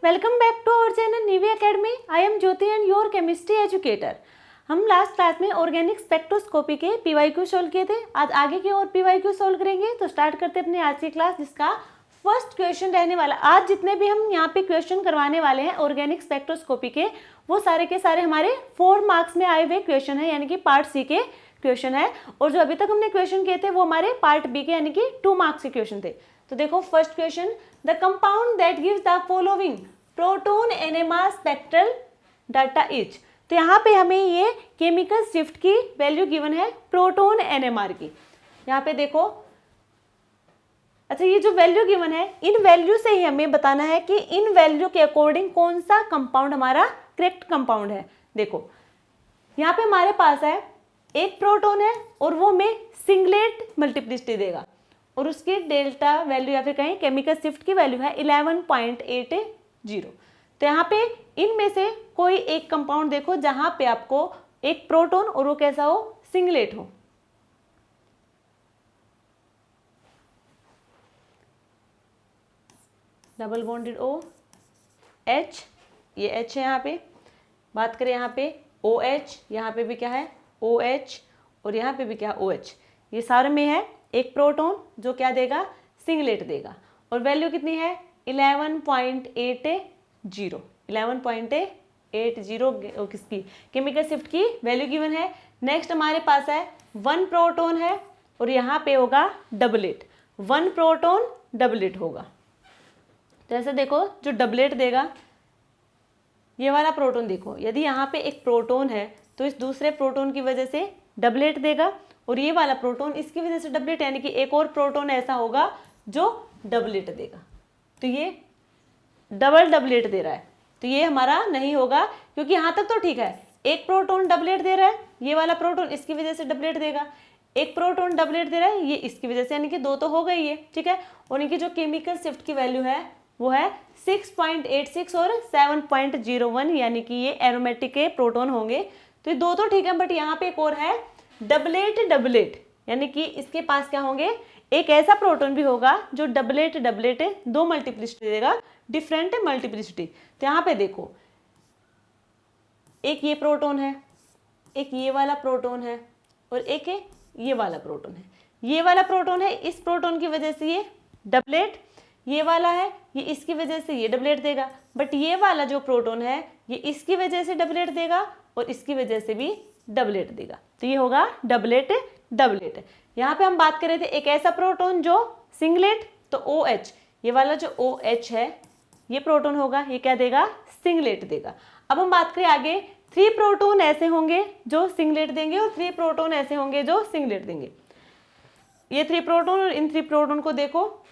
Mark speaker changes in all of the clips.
Speaker 1: Welcome back to our channel Nivi academy. I am Jyoti and your chemistry educator. हम last class में organic spectroscopy के PYQ solve किए थे। आज आगे की और पीवाईक्यू सोल्व करेंगे। तो स्टार्ट करते हैं अपनी आज की क्लास, जिसका फर्स्ट क्वेश्चन रहने वाला। आज जितने भी हम यहाँ पे क्वेश्चन करवाने वाले हैं ऑर्गेनिक स्पेक्ट्रोस्कोपी के, वो सारे के सारे हमारे 4 मार्क्स में आए हुए क्वेश्चन है, यानी कि पार्ट सी के क्वेश्चन है। और जो अभी तक हमने क्वेश्चन किए थे वो हमारे पार्ट बी के, यानी कि 2 मार्क्स के क्वेश्चन थे। तो देखो first question, the compound that gives the following proton NMR spectral data is. तो यहाँ पे हमें ये केमिकल शिफ्ट की वैल्यू गिवन है प्रोटॉन एनएमआर की। यहाँ पे देखो, अच्छा ये जो वैल्यू गिवन है, इन वैल्यू से ही हमें बताना है कि इन वैल्यू के अकॉर्डिंग कौन सा कंपाउंड हमारा करेक्ट कंपाउंड है। देखो यहाँ पे हमारे पास है एक प्रोटॉन है और वो हमें सिंगलेट मल्टीप्लिसिटी देगा, और उसकी डेल्टा वैल्यू या फिर कहें केमिकल शिफ्ट की वैल्यू है 11.80। तो यहाँ पे इनमें से कोई एक कंपाउंड देखो जहां पे आपको एक प्रोटॉन और वो कैसा हो, सिंगलेट हो। डबल बॉन्डेड ओ एच, ये एच है यहाँ पे। बात करें यहाँ पे ओ एच, यहाँ पे भी क्या है ओ एच, और यहाँ पे भी क्या है ओ एच। ये सारे में है एक प्रोटॉन जो क्या देगा, सिंगलेट देगा, और वैल्यू कितनी है 11.80। 11.80 किसकी, केमिकल शिफ्ट की वैल्यू गिवन है। नेक्स्ट हमारे पास है 1 प्रोटॉन है और यहाँ पे होगा डबलेट, 1 प्रोटॉन डबलेट होगा। जैसे देखो जो डबलेट देगा, ये वाला प्रोटॉन देखो, यदि यहाँ पे एक प्रोटॉन है तो इस दूसरे प्रोटॉन की वजह से डबलेट देगा, और ये वाला प्रोटॉन इसकी वजह से डबलेट, यानी कि एक और प्रोटॉन ऐसा होगा जो डबलेट देगा। तो ये डबल डबलेट दे रहा है, तो ये हमारा नहीं होगा, क्योंकि यहाँ तक तो ठीक है। एक प्रोटॉन डबलेट दे रहा है, ये वाला प्रोटॉन इसकी वजह से डबलेट देगा। एक प्रोटॉन डबलेट दे रहा है, ये इसकी वजह से, यानी कि 2 तो हो गई है, ठीक है। और इनकी जो केमिकल शिफ्ट की वैल्यू है वो है 6.86 और 7.01, यानी कि ये एरोमेटिक के प्रोटॉन होंगे। तो ये 2 तो ठीक है, बट यहाँ पे एक और है डबलेट डबलेट, यानी कि इसके पास क्या होंगे, एक ऐसा प्रोटॉन भी होगा जो डबलेट डबलेट 2 मल्टीप्लिसिटी देगा, डिफरेंट मल्टीप्लिसिटी। तो यहाँ पे देखो एक ये प्रोटॉन है, एक ये वाला प्रोटॉन है, और एक ये वाला प्रोटॉन है। ये वाला प्रोटॉन है, इस प्रोटॉन की वजह से ये डबलेट, ये वाला है, ये इसकी वजह से ये डबलेट देगा, बट ये वाला जो प्रोटॉन है ये इसकी वजह से डबलेट देगा और इसकी वजह से भी डबलेट देगा। तो ये होगा डबलेट डबलेट। यहाँ पे हम बात कर रहे थे एक ऐसा प्रोटॉन जो सिंगलेट, तो OH, ये वाला जो OH है ये प्रोटॉन होगा, ये क्या देगा, सिंगलेट देगा। अब हम बात करें आगे, 3 प्रोटॉन ऐसे होंगे जो सिंगलेट देंगे और 3 प्रोटॉन ऐसे होंगे जो सिंगलेट देंगे। ये 3 प्रोटॉन और इन 3 प्रोटॉन को देखो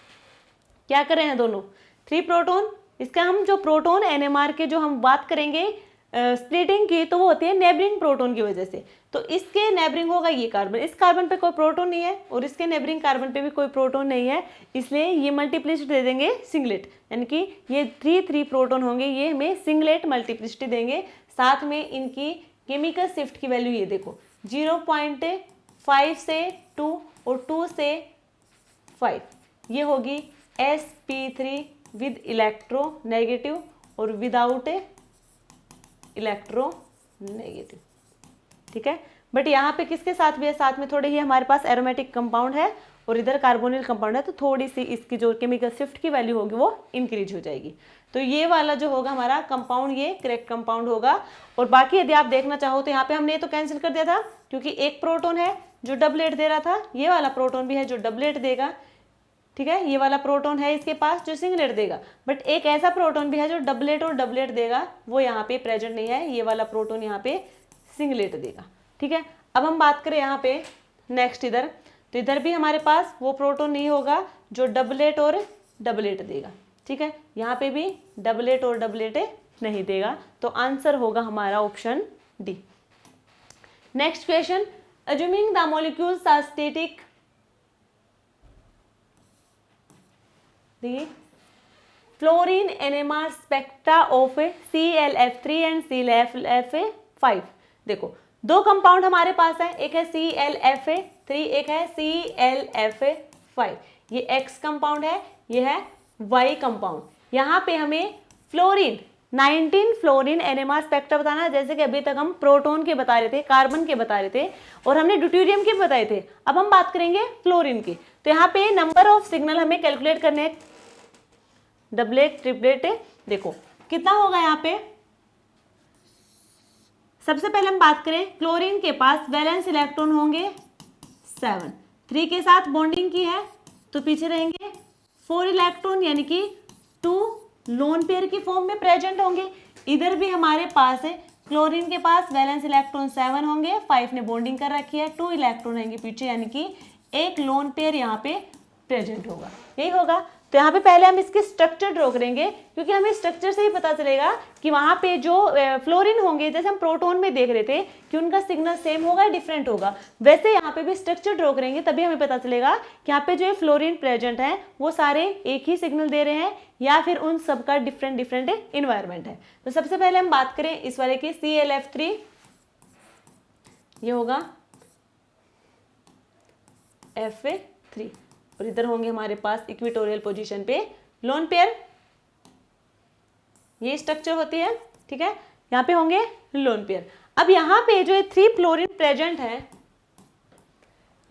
Speaker 1: क्या कर रहे हैं दोनों, 3 प्रोटॉन। इसका हम जो प्रोटॉन एनएमआर के जो हम बात करेंगे स्प्लिटिंग की, तो वो होती है नेबरिंग प्रोटॉन की वजह से। तो इसके नेबरिंग होगा ये कार्बन, इस कार्बन पे कोई प्रोटॉन नहीं है और इसके नेबरिंग कार्बन पे भी कोई प्रोटॉन नहीं है, इसलिए ये मल्टीप्लिसिटी दे देंगे सिंगलेट, यानी कि ये 3 प्रोटॉन होंगे, ये हमें सिंगलेट मल्टीप्लिसिटी देंगे। साथ में इनकी केमिकल शिफ्ट की वैल्यू ये देखो 0.5 से 2 और 2 से 5, ये होगी sp3 विद इलेक्ट्रोनेगेटिव और विदाउट इलेक्ट्रोनेगेटिव, ठीक है। बट यहाँ पे किसके साथ भी है, साथ में थोड़े ही हमारे पास एरोमेटिक कंपाउंड है और इधर कार्बोनिल कंपाउंड है, तो थोड़ी सी इसकी जो केमिकल शिफ्ट की वैल्यू होगी वो इंक्रीज हो जाएगी। तो ये वाला जो होगा हमारा कंपाउंड, ये करेक्ट कंपाउंड होगा। और बाकी यदि आप देखना चाहो तो यहाँ पे हमने तो कैंसिल कर दिया था, क्योंकि एक प्रोटॉन है जो डबलेट दे रहा था, ये वाला प्रोटॉन भी है जो डबलेट देगा, ठीक है। ये वाला प्रोटॉन है इसके पास जो सिंगलेट देगा, बट एक ऐसा प्रोटॉन भी है जो डबलेट और डबलेट देगा, वो यहाँ पे प्रेजेंट नहीं है, ये वाला प्रोटॉन यहाँ पे सिंगलेट देगा, ठीक है। अब हम बात करें यहाँ पे नेक्स्ट इधर, तो इधर भी हमारे पास वो प्रोटॉन नहीं होगा जो डबलेट और डबलेट देगा, ठीक है। यहाँ पे भी डबलेट और डबलेट नहीं देगा, तो आंसर होगा हमारा option D. Next question, assuming the molecules are static, fluorine NMR spectra of ClF3 and ClF5। देखो 2 कंपाउंड हमारे पास है, एक है ClF3, एक है ClF5। ये X कंपाउंड है, ये है Y कंपाउंड। यहाँ पे हमें फ्लोरीन 19 फ्लोरीन NMR स्पेक्ट्रा बताना, जैसे कि अभी तक हम प्रोटॉन के बता रहे थे, कार्बन के बता रहे थे और हमने ड्यूटेरियम के बताए थे। अब हम बात करेंगे फ्लोरीन की। तो यहाँ पे नंबर ऑफ सिग्नल हमें कैलकुलेट करने हैं, डबलेट ट्रिपलेट, देखो कितना होगा यहाँ पे। सबसे पहले हम बात करें, क्लोरीन के पास वैलेंस इलेक्ट्रॉन होंगे 7, 3 के साथ बॉन्डिंग की है तो पीछे रहेंगे 4 इलेक्ट्रॉन, यानी कि 2 लोन पेयर की फॉर्म में प्रेजेंट होंगे। इधर भी हमारे पास है, क्लोरीन के पास वैलेंस इलेक्ट्रॉन 7 होंगे, 5 ने बॉन्डिंग कर रखी है, 2 इलेक्ट्रॉन रहेंगे पीछे, यानी कि एक लोन पेयर यहाँ पे प्रेजेंट होगा, यही होगा। तो यहाँ पे पहले हम इसके स्ट्रक्चर ड्रॉ करेंगे, क्योंकि हमें स्ट्रक्चर से ही पता चलेगा कि वहाँ पे जो फ्लोरीन होंगे, जैसे हम प्रोटॉन में देख रहे थे कि उनका सिग्नल सेम होगा डिफरेंट होगा, वैसे यहाँ पे भी स्ट्रक्चर ड्रॉ करेंगे, तभी हमें पता चलेगा कि यहाँ पे जो फ्लोरीन प्रेजेंट है वो सारे एक ही सिग्नल दे रहे हैं या फिर उन सबका डिफरेंट डिफरेंट इन्वायरमेंट है। तो सबसे पहले हम बात करें इस वाले की, ClF3, ये होगा Fa3 और इधर होंगे हमारे पास इक्विटोरियल पोजीशन पे लोन पेयर, ये स्ट्रक्चर होती है, ठीक है, यहाँ पे होंगे लोन पेयर। अब यहाँ पे जो 3 फ्लोरीन प्रेजेंट है,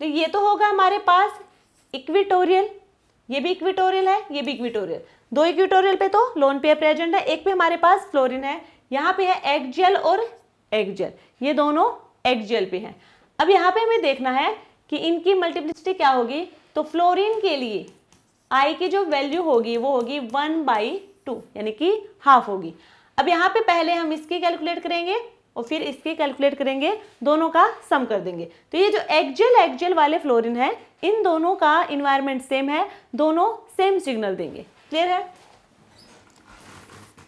Speaker 1: तो ये तो होगा हमारे पास इक्विटोरियल, ये भी इक्विटोरियल है, ये भी इक्विटोरियल, 2 इक्विटोरियल पे तो लोन पेयर प्रेजेंट है, एक पे हमारे पास फ्लोरीन है, यहाँ पे है एक्सियल और एक्सियल, ये दोनों एक्सियल पे हैं। अब यहाँ पे हमें देखना है कि इनकी मल्टीप्लिसिटी क्या होगी। तो फ्लोरीन के लिए आई की जो वैल्यू होगी वो होगी 1/2, यानी कि हाफ होगी। अब यहाँ पे पहले हम इसकी कैलकुलेट करेंगे और फिर इसकी कैलकुलेट करेंगे, दोनों का सम कर देंगे। तो ये जो एक्सियल वाले फ्लोरीन है, इन दोनों का इन्वायरमेंट सेम है, दोनों सेम सिग्नल देंगे, क्लियर है।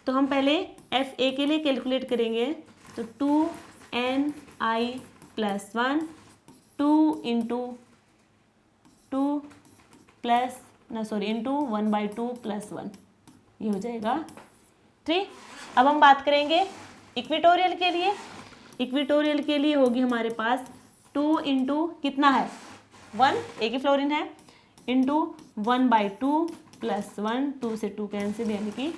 Speaker 1: तो हम पहले Fa के लिए कैलकुलेट करेंगे, तो 2Ni+1 2 इंटू 1/2 + 1, ये हो जाएगा 3। अब हम बात करेंगे इक्विटोरियल के लिए। इक्विटोरियल के लिए होगी हमारे पास 2 इंटू कितना है 1, एक ही फ्लोरीन है, इंटू 1/2 + 1, 2 से 2 कैंसिल, यानी कि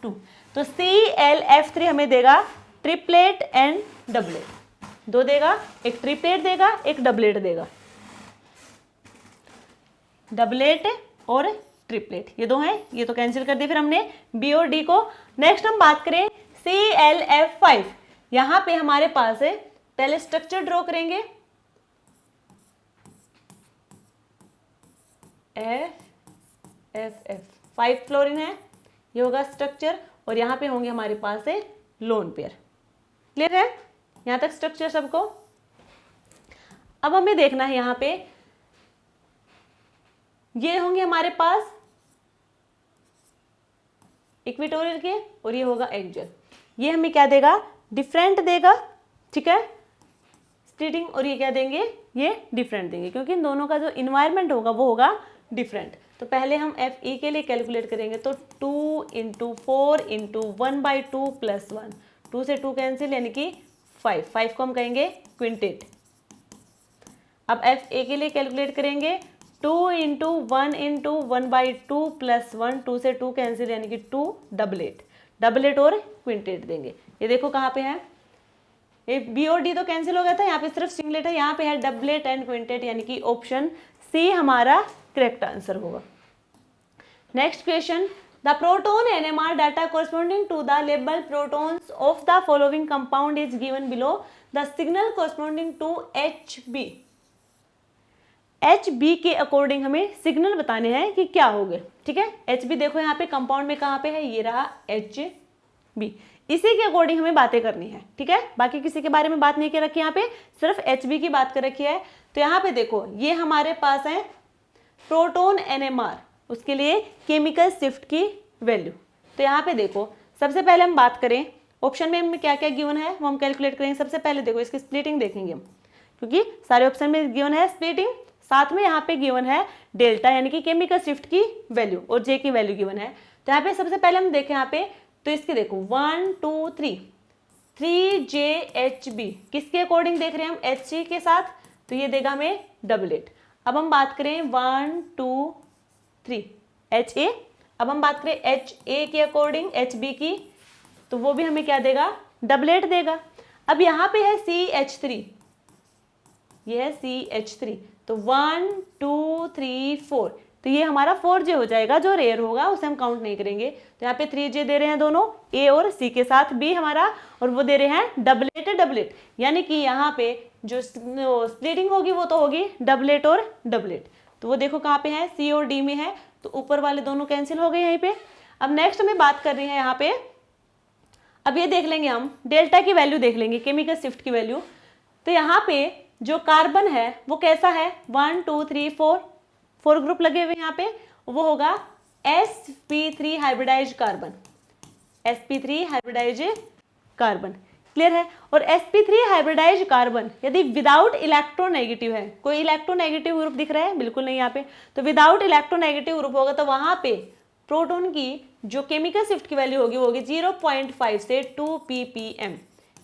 Speaker 1: 2। तो ClF3 हमें देगा ट्रिपलेट एंड डबलेट, 2 देगा, एक ट्रिपलेट देगा, एक डबलेट देगा, डबलेट और ट्रिपलेट, ये 2 हैं, ये तो कैंसिल कर दिए फिर हमने B और D को। नेक्स्ट हम बात करें ClF5, यहां पे हमारे पास है, पहले स्ट्रक्चर ड्रॉ करेंगे, FF 5 फ्लोरीन है, ये होगा स्ट्रक्चर, और यहाँ पे होंगे हमारे पास है लोन पेयर, क्लियर है यहाँ तक स्ट्रक्चर सबको। अब हमें देखना है यहाँ पे, ये होंगे हमारे पास इक्विटोरियल के और ये होगा एक्सियल, ये हमें क्या देगा, डिफरेंट देगा, ठीक है, स्प्लिटिंग, और ये क्या देंगे, ये डिफरेंट देंगे, क्योंकि इन दोनों का जो इन्वायरमेंट होगा वो होगा डिफरेंट। तो पहले हम Fe के लिए कैलकुलेट करेंगे, तो 2 इंटू 4 इंटू 1/2 + 1, 2 से 2 कैंसिल, यानी कि 5 को हम कहेंगे क्विंटेट। अब Fa के लिए कैलकुलेट करेंगे, 2 इंटू 1 इंटू 1/2 + 1, 2 से 2 कैंसिल, यानी कि 2 डबलेट और क्विंटेट देंगे। ये देखो कहाँ पे है, ये B और D तो कैंसिल हो गया था, यहाँ पे सिर्फ सिंगलेट है, यहाँ पे है डबलेट एंड क्विंटेट, यानी कि ऑप्शन C हमारा करेक्ट आंसर होगा। Next question, the proton NMR data corresponding to the labeled protons of the following compound is given below. The signal corresponding to HB. HB के according हमें signal बताने हैं कि क्या हो गए, ठीक है। HB देखो यहाँ पे कंपाउंड में कहाँ पे है, ये रहा HB, इसी के अकॉर्डिंग हमें बातें करनी है, ठीक है, बाकी किसी के बारे में बात नहीं कर रखी, यहाँ पे सिर्फ HB की बात कर रखी है। तो यहाँ पे देखो, ये हमारे पास है प्रोटॉन NMR, उसके लिए केमिकल शिफ्ट की वैल्यू। तो यहाँ पे देखो, सबसे पहले हम बात करें, ऑप्शन में हमें क्या क्या गिवन है वो हम कैलकुलेट करेंगे। सबसे पहले देखो इसकी स्प्लिटिंग देखेंगे हम, क्योंकि सारे ऑप्शन में गिवन है स्प्लिटिंग, साथ में यहाँ पे गिवन है डेल्टा, यानी कि केमिकल शिफ्ट की वैल्यू, और जे की वैल्यू गिवन है। तो यहाँ पे सबसे पहले हम देखें यहाँ पे, तो इसके देखो 1 2 3JHB किसके अकॉर्डिंग देख रहे हैं हम, HC के साथ, तो ये देगा हमें डबलेट। अब हम बात करें 1 2 3 HA, अब हम बात करें एच ए के अकॉर्डिंग एच बी की, तो वो भी हमें क्या देगा, डबलेट देगा। अब यहाँ पे है CH3, ये है CH3, तो 1 2 3 4, तो ये हमारा 4J हो जाएगा, जो रेयर होगा उसे हम काउंट नहीं करेंगे। तो यहाँ पे 3J दे रहे हैं दोनों, A और C के साथ B हमारा, और वो दे रहे हैं डबलेट डबलेट, यानी कि यहाँ पे जो स्प्लिटिंग होगी वो तो होगी डबलेट और डबलेट। तो वो देखो कहाँ पे है, C और D में है, तो ऊपर वाले दोनों कैंसिल हो गए यहीं पे। अब नेक्स्ट हमें बात कर रही है यहाँ पे, अब ये देख लेंगे हम, डेल्टा की वैल्यू देख लेंगे, केमिकल शिफ्ट की वैल्यू। तो यहाँ पे जो कार्बन है वो कैसा है, 1 2 3 4 ग्रुप लगे हुए यहाँ पे, वो होगा sp3 hybridise carbon, sp3 hybridise carbon, clear है। और sp3 हाइब्रिडाइज कार्बन यदि विदाउट इलेक्ट्रोनेगेटिव है, कोई इलेक्ट्रोनेगेटिव ग्रुप दिख रहा है, बिल्कुल नहीं यहाँ पे, तो विदाउट इलेक्ट्रोनेगेटिव ग्रुप होगा तो वहां पे प्रोटॉन की जो केमिकल शिफ्ट की वैल्यू होगी वो होगी 0.5 से 2 ppm,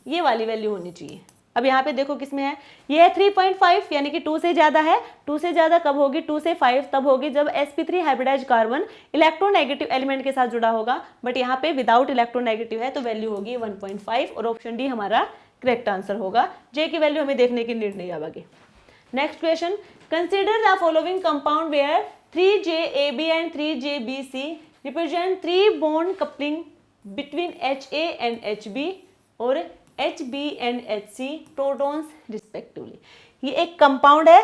Speaker 1: ये वाली वैल्यू होनी चाहिए। अब यहाँ पे देखो किसमें है, ये है 3.5, यानी कि 2 से ज़्यादा है। 2 से ज़्यादा कब होगी, 2 से 5 तब होगी जब sp3 hybridise carbon electronegative element के साथ जुड़ा होगा, बट यहाँ पे विदाउट इलेक्ट्रोनेगेटिव है तो वैल्यू होगी 1.5, और ऑप्शन डी हमारा करेक्ट आंसर होगा। जे की वैल्यू हमें देखने की नीड नहीं है आगे। Next question, consider the following compound where 3JAB and 3JBC represent 3 bond coupling between HA and HB और HB and HC protons respectively। ये एक कंपाउंड है,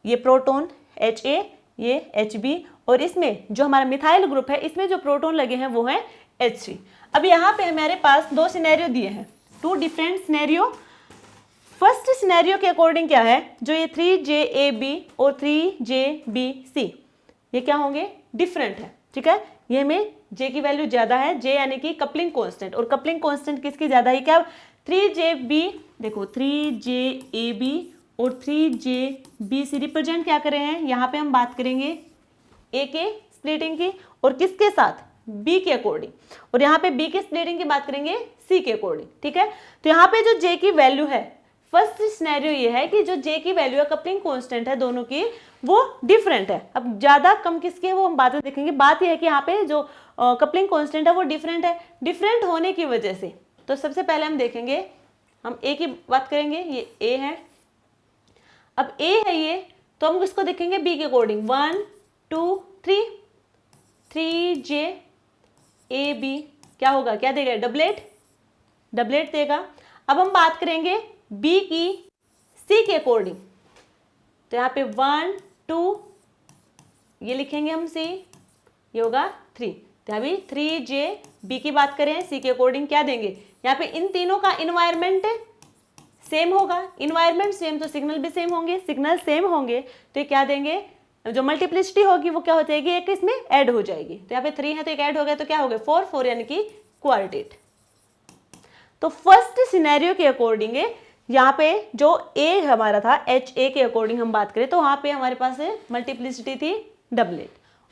Speaker 1: ये प्रोटॉन HA, ये HB, और इसमें जो हमारा मिथाइल ग्रुप है इसमें जो प्रोटॉन लगे हैं वो है H3। अब यहाँ पे हमारे पास 2 सिनेरियो दिए हैं, 2 डिफरेंट सिनेरियो। फर्स्ट सिनेरियो के अकॉर्डिंग क्या है, जो ये 3JAB और 3JBC ये क्या होंगे, डिफरेंट है, ठीक है। ये में J की वैल्यू ज्यादा है, J यानी कि कपलिंग कांस्टेंट, और कपलिंग कांस्टेंट किसकी ज्यादा है, क्या 3JB, देखो 3JAB और 3JBC रिप्रेजेंट क्या कर रहे हैं, यहाँ पे हम बात करेंगे A के स्प्लिटिंग की, और किसके साथ, B के अकॉर्डिंग, और यहाँ पे B के स्प्लिटिंग की बात करेंगे C के अकॉर्डिंग, ठीक है। तो यहाँ पे जो J की वैल्यू है, फर्स्ट सिनेरियो ये है कि जो J की वैल्यू है, कपलिंग कांस्टेंट है दोनों की, वो डिफरेंट है। अब ज्यादा कम किसके है वो हम बाद में देखेंगे। बात यह है कि यहाँ पे जो कपलिंग कांस्टेंट है वो डिफरेंट है। डिफरेंट होने की वजह से तो सबसे पहले हम देखेंगे, हम A की बात करेंगे, ये A है। अब A है ये, तो हम इसको देखेंगे B के अकॉर्डिंग, 1 2 3, 3JAB क्या होगा, क्या देगा, डबलेट, डबलेट देगा। अब हम बात करेंगे B की C के अकॉर्डिंग, तो यहाँ पे 1 2 ये लिखेंगे हम C, ये होगा 3, तो अभी 3JB की बात करें C के अकॉर्डिंग क्या देंगे, यहाँ पे इन तीनों का इन्वायरमेंट सेम होगा, इन्वायरमेंट सेम तो सिग्नल भी सेम होंगे, सिग्नल सेम होंगे तो ये क्या देंगे, जो मल्टीप्लिसिटी होगी वो क्या हो जाएगी, एक इसमें ऐड हो जाएगी। तो यहाँ पे 3 है तो एक ऐड हो गया तो क्या हो गया 4 4, यानी कि क्वार्टेट। तो फर्स्ट सिनेरियो के अकॉर्डिंग यहाँ पे जो A हमारा था, HA के अकॉर्डिंग हम बात करें तो वहां पे हमारे पास मल्टीप्लिसिटी थी डबलेट,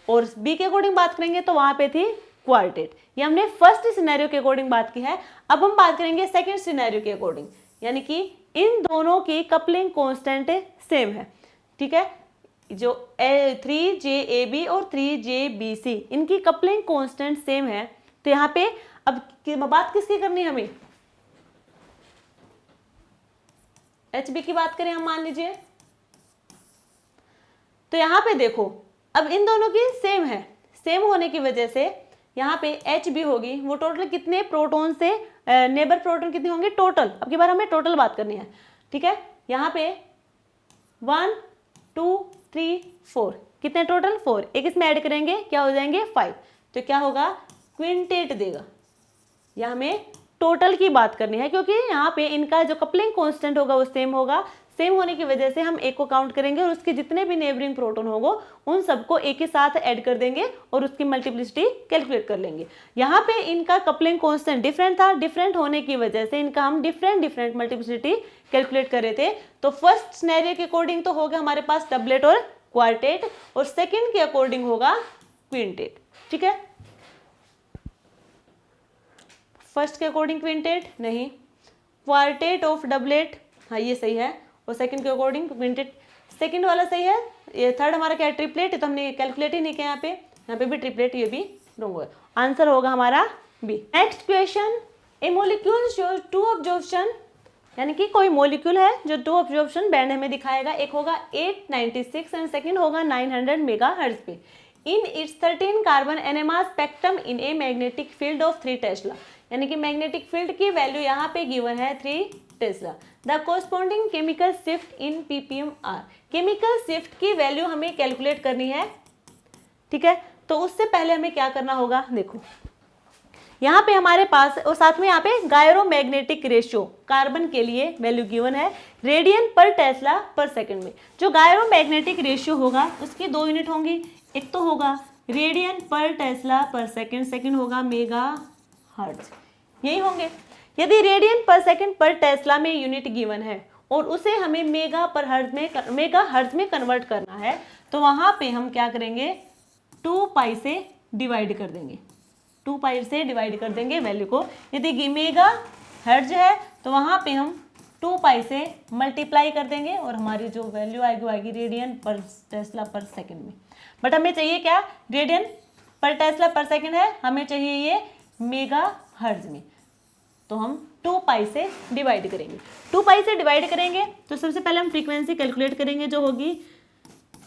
Speaker 1: और B के अकॉर्डिंग बात करेंगे तो वहां पे थी क्वार्टेट। ये हमने फर्स्ट सिनेरियो के अकॉर्डिंग बात की है। अब हम बात करेंगे सेकंड सिनेरियो के अकॉर्डिंग, यानी कि इन दोनों की कपलिंग कांस्टेंट सेम है, ठीक है। जो 3JAB और 3JBC इनकी कपलिंग कांस्टेंट सेम है, तो यहाँ पे अब बात किसकी करनी है, हमें HB की बात करें हम, मान लीजिए। तो यहाँ पे देखो अब इन दोनों की सेम है, सेम होने की वजह से यहाँ पे HB होगी, वो टोटल कितने प्रोटॉन से नेबर प्रोटॉन कितने होंगे टोटल, अब की बार हमें टोटल बात करनी है, ठीक है। यहाँ पे 1 2 3 4 कितने टोटल 4, एक इसमें ऐड करेंगे क्या हो जाएंगे 5, तो क्या होगा क्विंटेट देगा। या हमें टोटल की बात करनी है क्योंकि यहाँ पे इनका जो कपलिंग कांस्टेंट होगा वो सेम होगा, सेम होने की वजह से हम एक को काउंट करेंगे और उसके जितने भी नेबरिंग प्रोटॉन होगा उन सबको एक के साथ ऐड कर देंगे और उसकी मल्टीप्लिसिटी कैलकुलेट कर लेंगे। यहाँ पे इनका कपलिंग कांस्टेंट डिफरेंट था, डिफरेंट होने की वजह से इनका हम डिफरेंट मल्टीप्लिसिटी कैलकुलेट कर रहे थे। तो फर्स्ट सिनेरियो के अकॉर्डिंग तो होगा हमारे पास डबलेट और क्वार्टेट, और सेकेंड के अकॉर्डिंग होगा क्विंटेट, ठीक है। फर्स्ट के अकॉर्डिंग क्विंटेट नहीं, क्वार्टेट ऑफ डबलेट, हाँ ये सही है, और सेकंड के अकॉर्डिंग क्विंटेट, सेकंड वाला सही है। ये थर्ड हमारा क्या है ट्रिपलेट, तो हमने कैलकुलेट ही नहीं किया यहाँ पे भी ट्रिपलेट, ये भी रॉन्ग, आंसर होगा हमारा B. Next question, a molecule shows two absorption, यानी कि कोई मॉलिक्यूल है जो टू ऑब्जॉर्प्शन बैंड हमें दिखाएगा, एक होगा 896 एंड सेकंड होगा 900 मेगाहर्ट्ज पे। In its 13 carbon NMR spectrum in a magnetic field of 3 Tesla, यानी कि मैग्नेटिक फील्ड की वैल्यू यहाँ पे गिवन है 3 tesla. The corresponding chemical shift in ppm are, chemical shift की वैल्यू हमें कैलकुलेट करनी है, ठीक है। तो उससे पहले हमें क्या करना होगा, देखो यहाँ पे हमारे पास, और साथ में यहाँ पे गायरोमैग्नेटिक रेशियो कार्बन के लिए वैल्यू गिवन है रेडियन पर टेस्ला पर सेकंड में। जो गायरोमैग्नेटिक रेशियो होगा उसकी 2 यूनिट होंगी, एक तो होगा रेडियन पर टेस्ला पर सेकंड, सेकंड होगा मेगा हर्ट्ज, यही होंगे। यदि रेडियन पर सेकंड पर टेस्ला में यूनिट गिवन है और उसे हमें मेगा हर्ट्ज में कन्वर्ट करना है, तो वहां पे हम क्या करेंगे, 2 पाई से डिवाइड कर देंगे, 2 पाई से डिवाइड कर देंगे वैल्यू को। यदि मेगा हर्ट्ज है तो वहां पे हम 2 पाई से मल्टीप्लाई कर देंगे और हमारी जो वैल्यू आएगी आएगी रेडियन पर टेस्ला पर सेकंड में। बट हमें चाहिए क्या, रेडियन पर टेस्ला पर सेकंड है, हमें चाहिए ये मेगा हर्ट्ज में, तो हम 2 पाई से डिवाइड करेंगे। 2 पाई से डिवाइड करेंगे तो सबसे पहले हम फ्रीक्वेंसी कैलकुलेट करेंगे, जो होगी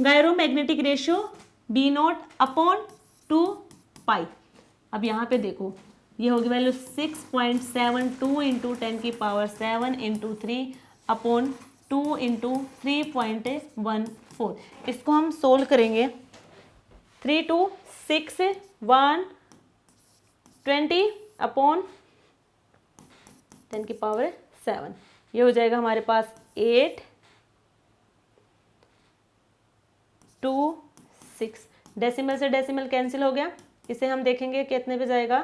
Speaker 1: गायरोमैग्नेटिक रेशियो B0 अपॉन 2 पाई। अब यहाँ पे देखो ये होगी वैल्यू 6.72 इंटू 10 की पावर 7 इंटू 3 अपॉन 2 इंटू 3.14। इसको हम सोल्व करेंगे, 3 2 6 1 20 अपॉन 10 की पावर 7, ये हो जाएगा हमारे पास 8 2 6। डेसिमल से डेसिमल कैंसिल हो गया, इसे हम देखेंगे कितने पे जाएगा,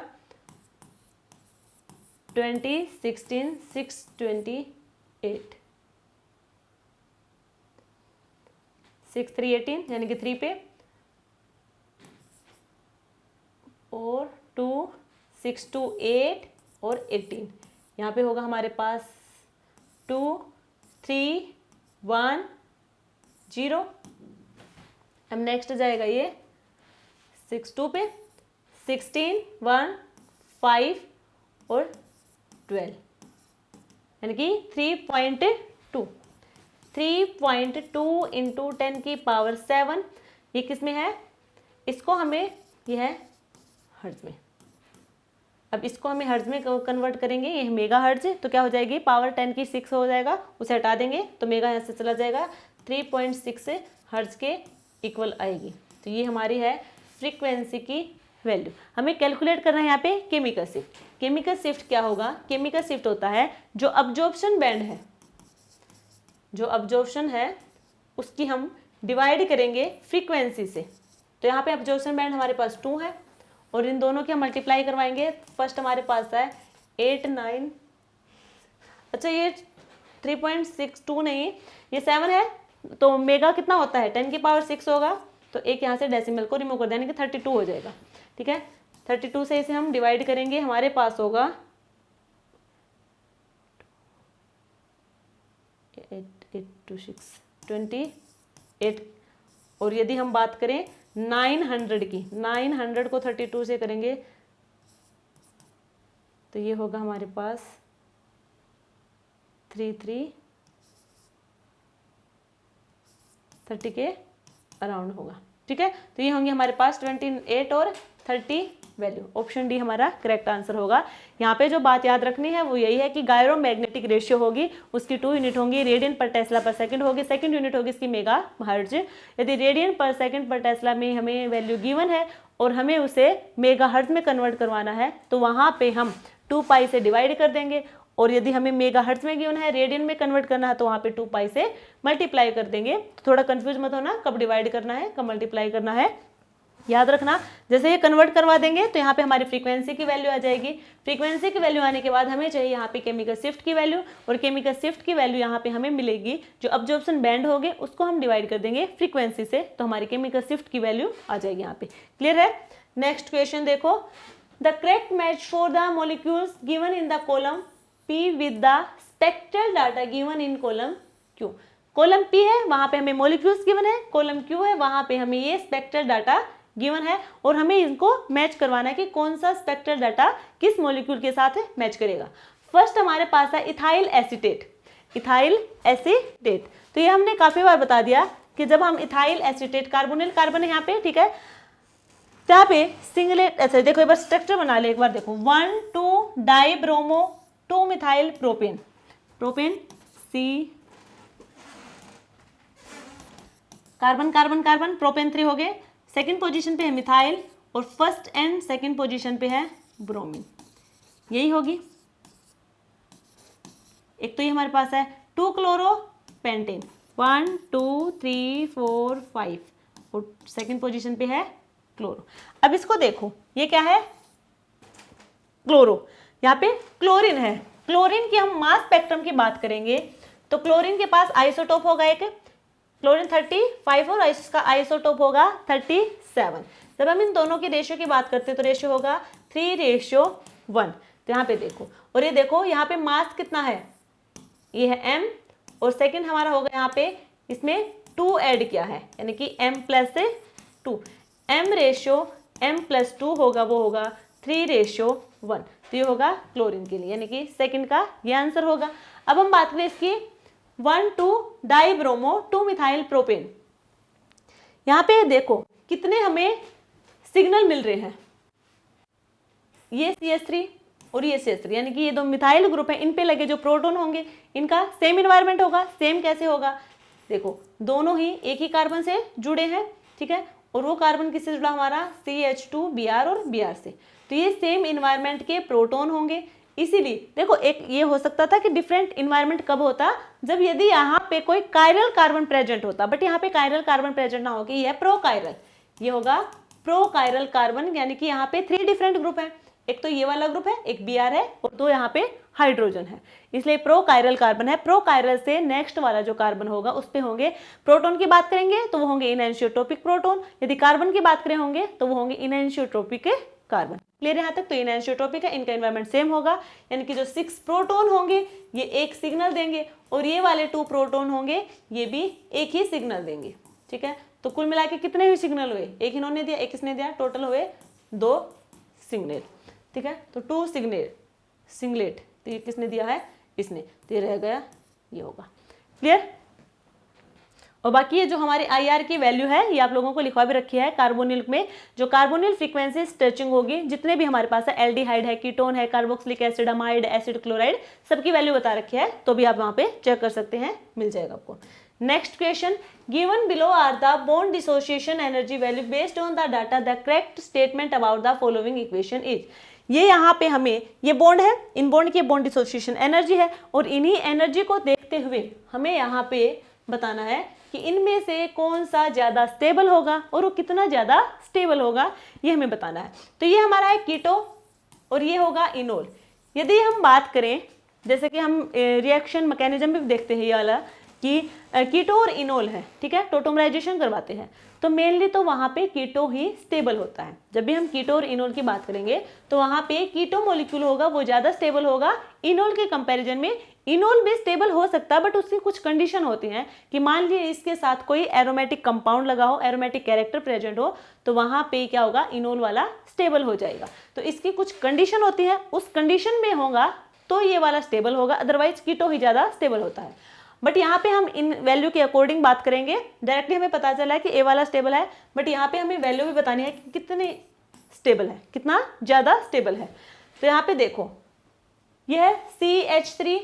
Speaker 1: 20 16 6 28 6 3 18, यानी कि 3 पे, और 2 6 2 8 और 18, यहाँ पे होगा हमारे पास 2 3 1 0। अब नेक्स्ट जाएगा ये 6 2 पे, 16 1 5 और 12, यानी कि 3.2 इंटू 10 की पावर 7, ये किस में है, इसको हमें, ये है हर्ट्ज में। अब इसको हमें हर्ट्ज में कन्वर्ट करेंगे, ये मेगा हर्ट्ज, तो क्या हो जाएगी, पावर 10 की 6 हो जाएगा, उसे हटा देंगे तो मेगा यहाँ से चला जाएगा, 3.6 हर्ट्ज के इक्वल आएगी। तो ये हमारी है फ्रीक्वेंसी की वैल्यू। हमें कैलकुलेट करना है यहाँ पे केमिकल शिफ्ट। केमिकल शिफ्ट क्या होगा, केमिकल शिफ्ट होता है जो अब्जॉर्प्शन बैंड है, जो अब्जॉर्प्शन है उसकी हम डिवाइड करेंगे फ्रीक्वेंसी से। तो यहाँ पे अब्जॉर्प्शन बैंड हमारे पास 2 है और इन दोनों की हम मल्टीप्लाई करवाएंगे। फर्स्ट हमारे पास है 8 9, अच्छा ये 3.62 नहीं, ये 7 है, तो मेगा कितना होता है, 10 की पावर 6 होगा, तो एक यहाँ से डेसिमल को रिमूव कर देंगे, 32 हो जाएगा, ठीक है। 32 से इसे हम डिवाइड करेंगे, हमारे पास होगा 8 2 6 28। और यदि हम बात करें 900 की, 900 को 32 से करेंगे तो ये होगा हमारे पास 30 के अराउंड होगा, ठीक है। तो ये होंगे हमारे पास 28 और 30 वैल्यू। ऑप्शन डी हमारा करेक्ट आंसर होगा। यहाँ पे जो बात याद रखनी है वो यही है कि गायरोमैग्नेटिक रेशियो होगी, उसकी 2 यूनिट होंगी, रेडियन पर टेस्ला पर सेकंड होगी, सेकंड यूनिट होगी इसकी मेगा हर्ट्ज। यदि रेडियन पर सेकंड पर टेस्ला में हमें वैल्यू गिवन है और हमें उसे मेगा हर्ट्ज में कन्वर्ट करवाना है, तो वहाँ पे हम 2 पाई से डिवाइड कर देंगे, और यदि हमें मेगा हर्ट्ज में गिवन है, रेडियन में कन्वर्ट करना है, तो वहाँ पे 2 पाई से मल्टीप्लाई कर देंगे। तो थोड़ा कंफ्यूज मत होना, कब डिवाइड करना है कब मल्टीप्लाई करना है, याद रखना। जैसे ये कन्वर्ट करवा देंगे तो यहाँ पे हमारी फ्रीक्वेंसी की वैल्यू आ जाएगी। फ्रीक्वेंसी की वैल्यू आने के बाद हमें चाहिए यहाँ पे केमिकल शिफ्ट की वैल्यू, और केमिकल शिफ्ट की वैल्यू यहाँ पे हमें मिलेगी, जो अब्जॉर्प्शन बैंड होंगे उसको हम डिवाइड कर देंगे फ्रीक्वेंसी से, तो हमारी केमिकल शिफ्ट की वैल्यू आ जाएगी यहाँ पे। क्लियर है। नेक्स्ट क्वेश्चन देखो, the correct match for the molecules given in the column P with the spectral data given in column Q। Column P है, वहां पे हमें मॉलिक्यूल्स गिवन है, कॉलम Q है, वहां पे हमें ये स्पेक्ट्रल डाटा गिवन है और हमें इनको मैच करवाना है कि कौन सा स्पेक्ट्रल डाटा किस मॉलिक्यूल के साथ मैच करेगा। फर्स्ट हमारे पास है इथाइल एसीटेट, इथाइल एसीटेट। तो ये हमने काफी बार बता दिया कि जब हम इथाइल एसीटेट, कार्बोनिल कार्बन है यहाँ पे, ठीक है, यहाँ पे सिंगलेट, अच्छा देखो एक बार स्ट्रक्चर बना ले एक बार, देखो 1,2 dibromo 2 methyl propane, propane C, carbon carbon carbon, propane 3 हो गए। सेकंड पोजीशन पे है मिथाइल और फर्स्ट एंड सेकंड पोजीशन पे है ब्रोमीन, यही होगी। एक तो ये हमारे पास है 2 क्लोरो पेंटेन, 1 2 3 4 5 और सेकंड पोजीशन पे है क्लोरो। अब इसको देखो, ये क्या है, क्लोरो, यहाँ पे क्लोरीन है। क्लोरीन की हम मास स्पेक्ट्रम की बात करेंगे तो क्लोरीन के पास आइसोटोप होगा एक, क्लोरीन 35 और इसका आइसोटोप होगा 37। जब हम इन दोनों की रेशियो की बात करते हैं तो रेशियो होगा 3:1। तो यहाँ पे देखो, और ये देखो यहाँ पे मास कितना है, ये है m और सेकंड हमारा होगा यहाँ पे, इसमें 2 ऐड किया है यानी कि m+2, m/m+2 होगा, वो होगा 3:1। तो ये होगा क्लोरीन के लिए, यानी कि सेकंड का ये आंसर होगा। अब हम बात करें इसकी 1,2 डाई ब्रोमो 2 मिथाइल प्रोपेन। यहाँ पे देखो कितने हमें सिग्नल मिल रहे हैं, ये CH3 और ये CH3, यानी कि ये दो मिथाइल ग्रुप है, इन पे लगे जो प्रोटॉन होंगे इनका सेम इन्वायरमेंट होगा। सेम कैसे होगा, देखो दोनों ही एक ही कार्बन से जुड़े हैं, ठीक है, और वो कार्बन किससे जुड़ा हमारा, CH2Br और Br से, तो ये सेम इन्वायरमेंट के प्रोटॉन होंगे। इसीलिए देखो एक ये हो सकता था कि डिफरेंट इन्वायरमेंट कब होता, जब यदि यहाँ पे कोई कायरल कार्बन प्रेजेंट होता, बट यहाँ पे कायरल कार्बन प्रेजेंट ना हो, कि ये प्रोकायरल, ये होगा प्रोकायरल कार्बन, यानी कि यहाँ पे 3 डिफरेंट ग्रुप है, एक तो ये वाला ग्रुप है, एक Br है और 2 यहाँ पे हाइड्रोजन है, इसलिए प्रोकायरल कार्बन है। प्रोकायरल से नेक्स्ट वाला जो कार्बन होगा उस पे होंगे, प्रोटॉन की बात करेंगे तो वो होंगे इनएनिसोट्रोपिक प्रोटॉन, यदि कार्बन की बात करें होंगे तो वो होंगे इनएनिसोट्रोपिक कार्बन। क्लियर यहाँ तक, तो इनएनिसोट्रोपिक है, इनका एनवायरनमेंट सेम होगा, यानी कि जो 6 प्रोटॉन होंगे ये एक सिग्नल देंगे और ये वाले 2 प्रोटॉन होंगे ये भी एक ही सिग्नल देंगे, ठीक है। तो कुल मिला के कितने ही सिग्नल हुए, एक इन्होंने दिया एक इसने दिया, टोटल हुए 2 सिग्नल, ठीक है। तो 2 सिंगलेट, तो ये किसने दिया है, इसने, तो ये रह गया, ये होगा। क्लियर। और बाकी ये जो हमारी IR की वैल्यू है ये आप लोगों को लिखवा भी रखी है, कार्बोनिल में जो कार्बोनिल फ्रीक्वेंसी स्ट्रेचिंग होगी, जितने भी हमारे पास है, एल्डिहाइड है, कीटोन है, carboxylic acid, amide, acid chloride, सबकी वैल्यू बता रखी है, तो भी आप वहां पे चेक कर सकते हैं, मिल जाएगा आपको। Next question, given below are the bond dissociation energy value based on the data, the correct statement about the following equation is. ये यहाँ पे हमें ये बॉन्ड है, इन बॉन्ड की बॉन्ड डिसोसिएशन एनर्जी है और इन्हीं एनर्जी को देखते हुए हमें यहाँ पे बताना है कि इनमें से कौन सा ज्यादा स्टेबल होगा और वो कितना ज्यादा स्टेबल होगा, ये हमें बताना है। तो ये हमारा है कीटो और ये होगा इनोल। यदि हम बात करें, जैसे कि हम रिएक्शन मैकेनिज्म भी देखते हैं ये वाला, कि कीटो और इनोल है, ठीक है, टोटोमराइजेशन करवाते हैं, तो मेनली तो वहाँ पे कीटो ही स्टेबल होता है। जब भी हम कीटो और इनोल की बात करेंगे तो वहाँ पे कीटो मॉलिक्यूल होगा वो ज़्यादा स्टेबल होगा इनोल के कंपैरिजन में। इनोल भी स्टेबल हो सकता है बट उसकी कुछ कंडीशन होती हैं, कि मान लीजिए इसके साथ कोई एरोमेटिक कंपाउंड लगा हो, एरोमेटिक कैरेक्टर प्रेजेंट हो, तो वहाँ पे क्या होगा, इनोल वाला स्टेबल हो जाएगा। तो इसकी कुछ कंडीशन होती है, उस कंडीशन में होगा तो ये वाला स्टेबल होगा, अदरवाइज कीटो ही ज़्यादा स्टेबल होता है। बट यहाँ पे हम इन वैल्यू के अकॉर्डिंग बात करेंगे, डायरेक्टली हमें पता चला है कि ए वाला स्टेबल है, बट यहाँ पे हमें वैल्यू भी बतानी है कि कितने स्टेबल है, कितना ज़्यादा स्टेबल है। तो यहाँ पे देखो ये है CH3,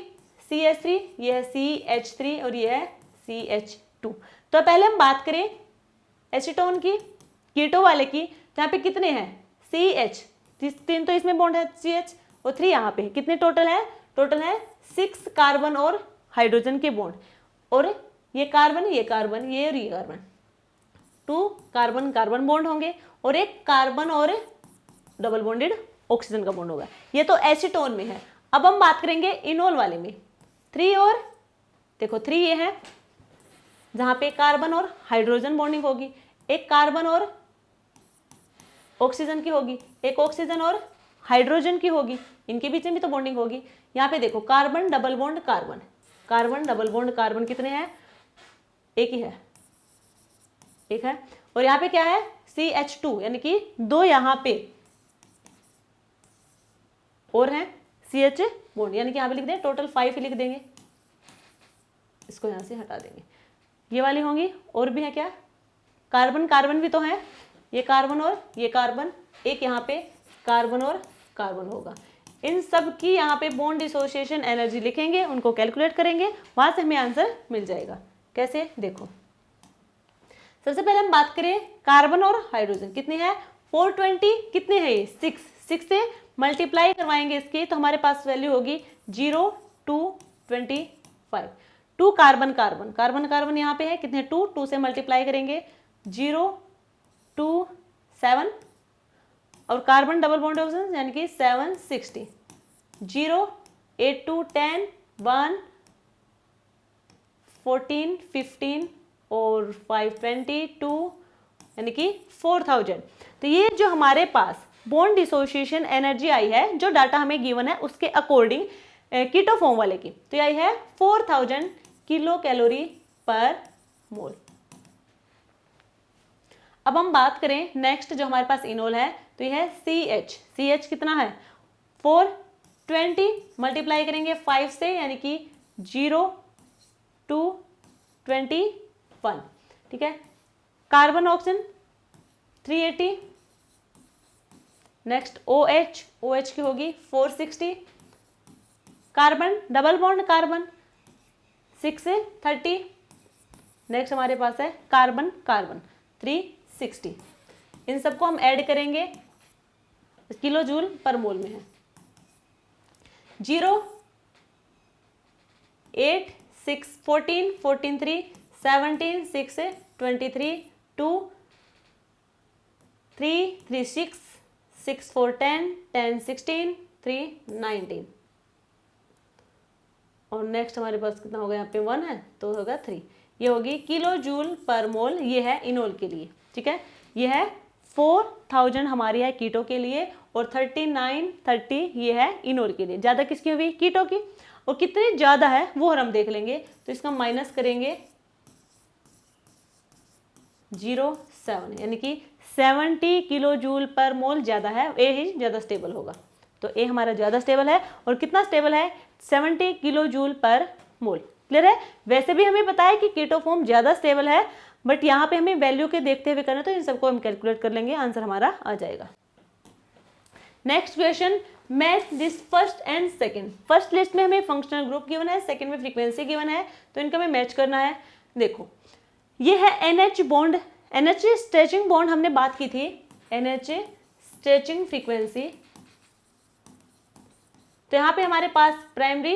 Speaker 1: ये है CH3 और ये है CH2। तो पहले हम बात करें एसीटोन की, कीटो वाले की, यहाँ पे कितने हैं, CH, 3 तो इसमें बॉन्ड है CH और 3 यहाँ पे, कितने टोटल है, टोटल है 6 कार्बन और हाइड्रोजन के बॉन्ड, और ये कार्बन ये कार्बन ये और ये कार्बन, 2 कार्बन कार्बन बॉन्ड होंगे और एक कार्बन और डबल बॉन्डेड ऑक्सीजन का बॉन्ड होगा। ये तो एसीटोन में है। अब हम बात करेंगे इनोल वाले में, 3 और देखो 3 ये है जहां पे कार्बन और हाइड्रोजन बॉन्डिंग होगी, एक कार्बन और ऑक्सीजन की होगी, एक ऑक्सीजन और हाइड्रोजन की होगी, इनके बीच में भी तो बॉन्डिंग होगी। यहाँ पे देखो carbon double bond carbon, carbon double bond carbon कितने हैं, एक ही है, एक है, और यहाँ पे क्या है CH2 यानी कि 2 यहाँ पे और है CH बॉन्ड, यानी कि यहाँ पे लिख दें टोटल 5 लिख देंगे, इसको यहाँ से हटा देंगे। ये वाली होंगी, और भी है क्या, कार्बन कार्बन भी तो है, ये कार्बन और ये कार्बन, एक यहाँ पे कार्बन और कार्बन होगा। इन सब की यहाँ पे बॉन्ड डिसोसिएशन एनर्जी लिखेंगे, उनको कैलकुलेट करेंगे, वहां से हमें आंसर मिल जाएगा। कैसे, देखो सबसे पहले हम बात करें कार्बन और हाइड्रोजन, कितनी है 420, कितने है ये 6 से मल्टीप्लाई करवाएंगे इसकी, तो हमारे पास वैल्यू होगी 0 2 25। 2 कार्बन कार्बन कार्बन कार्बन यहाँ पे है कितने 2 से मल्टीप्लाई करेंगे 0 2 7, और कार्बन डबल बॉन्ड ऑक्सीजन यानी कि 760, 0 8 2 10 1 14 15 और 522 यानी कि 4000। तो ये जो हमारे पास बॉन्ड डिसोसिएशन एनर्जी आई है, जो डाटा हमें गिवन है उसके अकॉर्डिंग कीटो फॉर्म वाले की, तो ये आई है 4000 किलो कैलोरी पर मोल। अब हम बात करें नेक्स्ट जो हमारे पास इनोल है, तो ये है CH कितना है 420, मल्टीप्लाई करेंगे 5 से यानी कि 0 2 21, ठीक है। कार्बन ऑक्सीजन 380, नेक्स्ट OH की होगी 460, कार्बन डबल बॉन्ड कार्बन 6 से 30, नेक्स्ट हमारे पास है कार्बन कार्बन 360। इन सबको हम ऐड करेंगे, किलो जूल पर मोल में है। 0 8 6 14 14 3 17 6 23 2 3 3 6 6 4 10 10 16 3 19, और नेक्स्ट हमारे पास कितना होगा यहाँ पे 1 है तो होगा 3। ये होगी किलो जूल पर मोल, ये है इनोल के लिए, ठीक है। ये है 4000 हमारी है कीटो के लिए, और 3930 ये है इनोल के लिए। ज़्यादा किसकी हुई कीटो की, और कितनी ज़्यादा है वो हम देख लेंगे, तो इसका माइनस करेंगे 0.7 यानी कि 70 किलो जूल पर मोल ज़्यादा है, ए ही ज़्यादा स्टेबल होगा। तो ए हमारा ज़्यादा स्टेबल है, और कितना स्टेबल है 70 किलो जूल पर मोल। क्लियर है। वैसे भी हमें पता है कि कीटो फॉर्म ज़्यादा स्टेबल है, बट यहाँ पे हमें वैल्यू के देखते हुए करना, तो इन सबको हम कैलकुलेट कर लेंगे, आंसर हमारा आ जाएगा। Next question, match this first and second. First list में हमें फंक्शनल ग्रुप गिवन है, सेकंड में फ्रीक्वेंसी गिवन है, तो इनका हमें मैच करना है। देखो ये है NH bond, NH stretching bond हमने बात की थी, NH स्ट्रेचिंग फ्रीक्वेंसी। तो यहाँ पे हमारे पास प्राइमरी,